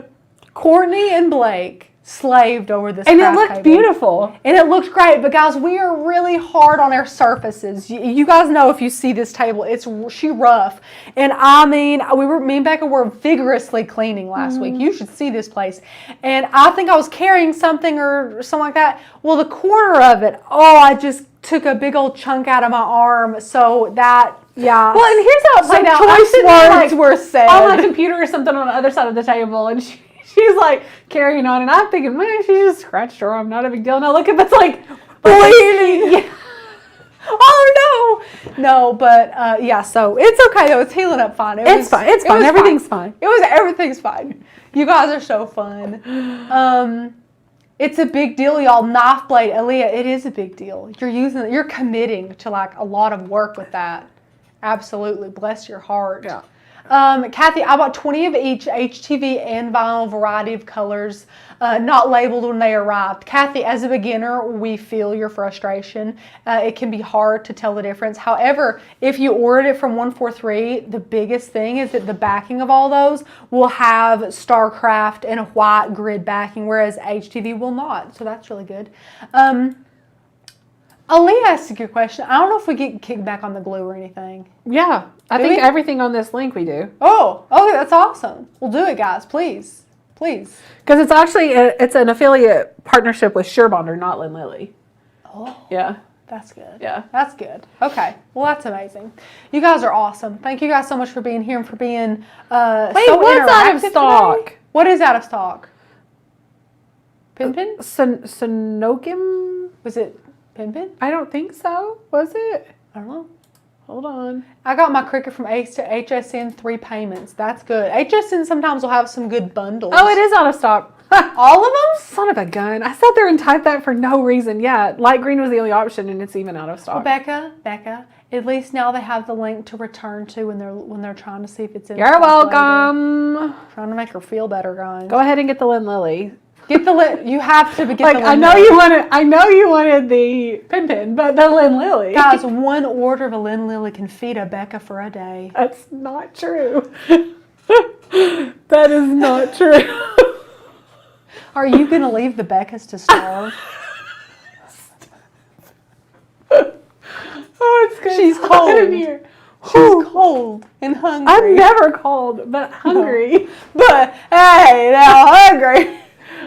Courtney and Blake slaved over this and craft it looked table. beautiful, and it looked great, but guys, we are really hard on our surfaces. You guys know, if you see this table, she rough, and I mean, me and Becca were vigorously cleaning last week. You should see this place. And I think I was carrying something or something like that. Well, the corner of it, I just took a big old chunk out of my arm. So that, yeah. Well, and here's how it played out. Choice words were said on my computer or something on the other side of the table, and she's like carrying on, and I'm thinking, man, she just scratched her arm, not a big deal. Now look, if it's like bleeding. Yeah. Oh no, but yeah. So it's okay though. It's healing up fine. It's fine. Everything's fine. Everything's fine. You guys are so fun. It's a big deal, y'all. Knife blade, Aaliyah. It is a big deal. You're committing to like a lot of work with that. Absolutely. Bless your heart. Yeah. Kathy, I bought 20 of each HTV and vinyl, variety of colors, not labeled when they arrived. Kathy, as a beginner, we feel your frustration. It can be hard to tell the difference. However, if you ordered it from 143, the biggest thing is that the backing of all those will have StarCraft and a white grid backing, whereas HTV will not. So that's really good. Aaliyah asked a good question. I don't know if we get kicked back on the glue or anything. Yeah, I think everything on this link we do. Oh, that's awesome. We'll do it, guys. Please. Because it's actually it's an affiliate partnership with Surebonder, not Lynn Lilly. Oh, yeah, that's good. Yeah, that's good. Okay, well, that's amazing. You guys are awesome. Thank you guys so much for being here and for being so what's out of stock? Today. What is out of stock? Pin? Sonokim? Was it Pin? I don't think so. Was it? I don't know. Hold on. I got my Cricut from Ace to HSN 3 payments. That's good. HSN sometimes will have some good bundles. Oh, it is out of stock. All of them? Son of a gun. I sat there and typed that for no reason. Yeah, light green was the only option, and it's even out of stock. Well, Becca, at least now they have the link to return to when they're trying to see if it's in. You're welcome. Later. Trying to make her feel better, guys. Go ahead and get the Lynn Lilly. Get the Lynn. You have to get the Lynn. I know you wanted the Pin, but the Lynn Lilly. Guys, one order of a Lynn Lilly can feed a Becca for a day. That's not true. That is not true. Are you going to leave the Beccas to starve? It's good. She's cold in here. She's cold and hungry. I'm never cold, but hungry. No. But hey, now hungry.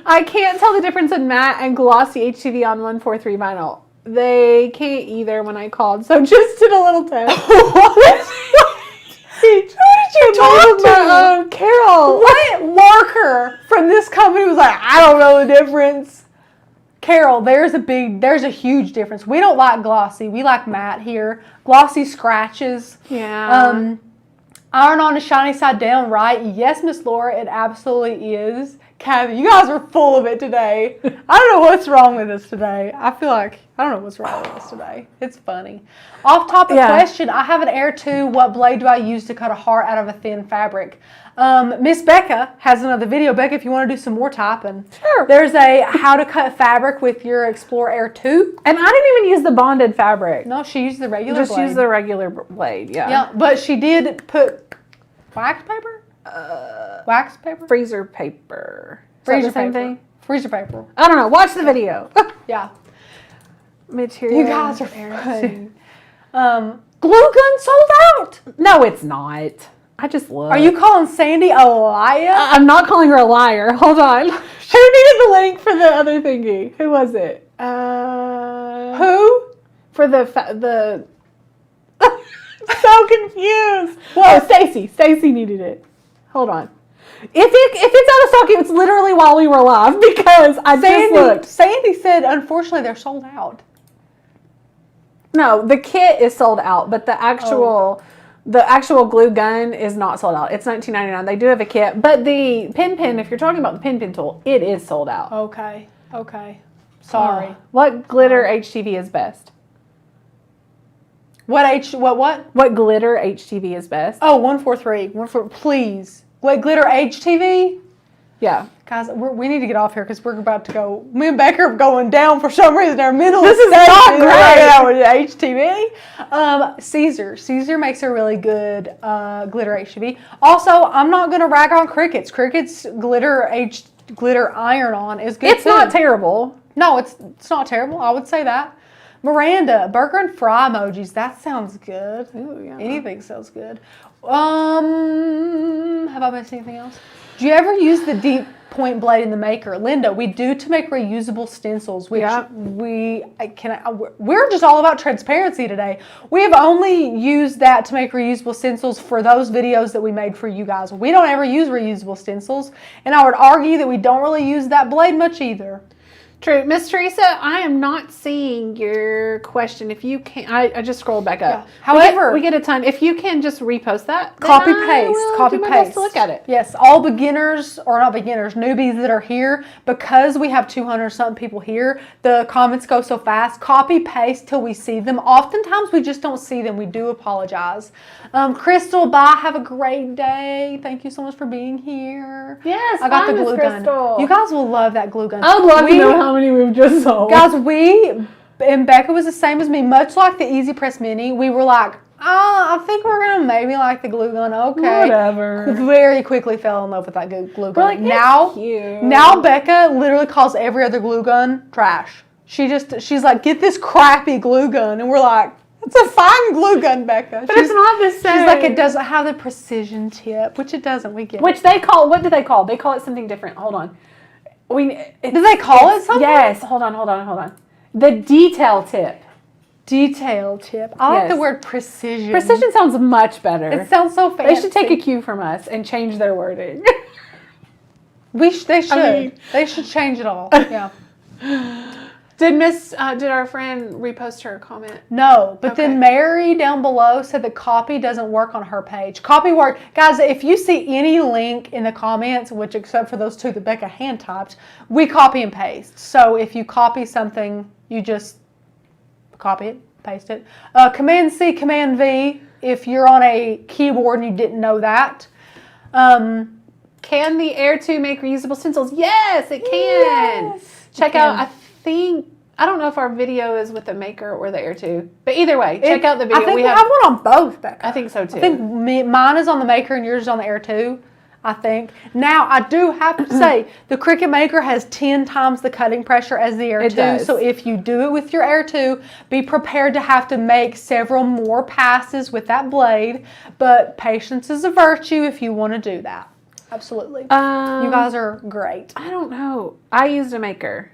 I can't tell the difference in matte and glossy HTV on 143 vinyl. They can't either when I called, so just did a little test. What? Who did you talk to? Carol. What worker from this company was like, I don't know the difference? Carol, there's a huge difference. We don't like glossy. We like matte here. Glossy scratches. Yeah. Iron on the shiny side down, right? Yes, Miss Laura, it absolutely is. Kathy, you guys are full of it today. I don't know what's wrong with us today. I don't know what's wrong with us today. It's funny. Off topic question. I have an Air 2. What blade do I use to cut a heart out of a thin fabric? Miss Becca has another video. Becca, if you want to do some more typing. Sure. There's a how to cut fabric with your Explorer Air 2. And I didn't even use the bonded fabric. No, she used the regular blade. Use the regular blade, yeah. Yeah, but she did put wax paper? Wax paper? Freezer paper. Freezer the same paper. thing? Freezer paper. I don't know. Watch the video. Yeah. Material. You guys are funny. Glue gun sold out. No, it's not. I just looked. Are you calling Sandy a liar? I'm not calling her a liar. Hold on. Who needed the link for the other thingy? Who was it? Who? For the so confused. Well, Stacy. Stacy needed it. Hold on. If it's out of stock, it's literally while we were live because just looked. Sandy said, unfortunately, they're sold out. No, the kit is sold out, but the actual glue gun is not sold out. It's $19.99. They do have a kit, but the pin, if you're talking about the pin tool, it is sold out. Okay. Sorry. What glitter HTV is best? What glitter HTV is best? Oh, 143. Please. Glitter HTV? Yeah. Guys, we need to get off here because we're about to go. Me and Becca are going down for some reason. Our mental This is not great. Right with HTV. Caesar makes a really good glitter HTV. Also, I'm not going to rag on Cricut's. Cricut's glitter iron-on is good. It's not terrible. No, it's not terrible. I would say that. Miranda, burger and fry emojis. That sounds good. Ooh, yeah. Anything sounds good. Have I missed anything else? Do you ever use the deep point blade in the Maker? Linda, we do to make reusable stencils, which we're just all about transparency today. We have only used that to make reusable stencils for those videos that we made for you guys. We don't ever use reusable stencils, and I would argue that we don't really use that blade much either. True. Miss Teresa, I am not seeing your question. If you can, I just scrolled back up. Yeah. However, we get a ton. If you can just repost that. Copy paste. To look at it. Yes, all beginners, or not beginners, newbies that are here, because we have 200 something people here, the comments go so fast. Copy paste till we see them. Oftentimes we just don't see them. We do apologize. Crystal, bye. Have a great day. Thank you so much for being here. Yes, I got the glue Crystal. gun. You guys will love that glue gun. I would love to know how many we've just sold. Guys, and Becca was the same as me, much like the EasyPress Mini. We were like, I think we're going to maybe like the glue gun. Okay. Whatever. Very quickly fell in love with that glue gun. We're like, now Becca literally calls every other glue gun trash. She's like, get this crappy glue gun. And we're like, it's a fine glue gun, Becca. But it's not the same. She's like, it doesn't have the precision tip, which it doesn't. We get it. Which they call, what do they call? They call it something different. Hold on. Do they call it something? Yes. Hold on. The detail tip. Detail tip. I like the word precision. Precision sounds much better. It sounds so fancy. They should take a cue from us and change their wording. They should. They should change it all. Yeah. Did our friend repost her comment? No, but then Mary down below said that copy doesn't work on her page. Copy work. Guys, if you see any link in the comments, which except for those two that Becca hand typed, we copy and paste. So if you copy something, you just copy it, paste it. Command C, Command V, if you're on a keyboard and you didn't know that. Can the Air 2 make reusable stencils? Yes, it can. Yes, check out, I don't know if our video is with the Maker or the Air 2, but either way, check out the video. I think we have one on both, Becca. I think so too. I think mine is on the Maker and yours is on the Air 2, I think. Now, I do have to say, the Cricut Maker has 10 times the cutting pressure as the Air 2. Does. So if you do it with your Air 2, be prepared to have to make several more passes with that blade, but patience is a virtue if you want to do that. Absolutely. You guys are great. I don't know. I used a Maker.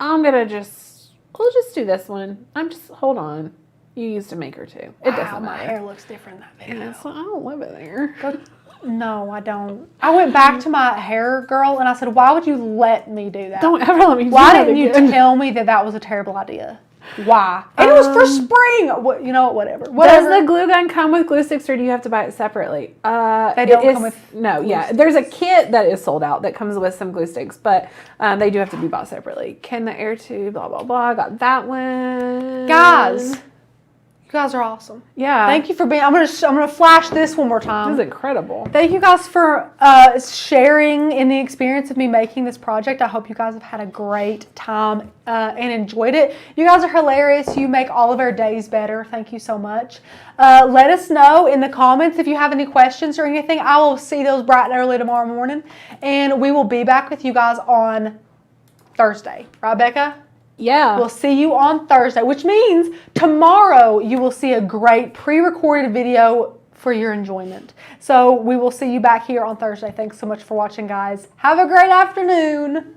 We'll just do this one. Hold on. You used a Maker too. It doesn't matter. My hair looks different in that video. Yeah, so I don't live it there. No, I don't. I went back to my hair girl and I said, why would you let me do that? Don't ever let me do that. Why didn't you tell me that was a terrible idea? Why? And it was for spring. You know what? Whatever. Does the glue gun come with glue sticks or do you have to buy it separately? They don't come with sticks. There's a kit that is sold out that comes with some glue sticks, but they do have to be bought separately. Can the Air 2, blah, blah, blah. I got that one. Guys, you guys are awesome. Yeah. Thank you for being. I'm gonna flash this one more time. This is incredible. Thank you guys for sharing in the experience of me making this project. I hope you guys have had a great time and enjoyed it. You guys are hilarious. You make all of our days better. Thank you so much. Let us know in the comments if you have any questions or anything. I will see those bright and early tomorrow morning, and we will be back with you guys on Thursday. Right, Becca? Yeah. We'll see you on Thursday, which means tomorrow you will see a great pre-recorded video for your enjoyment. So we will see you back here on Thursday. Thanks so much for watching, guys. Have a great afternoon.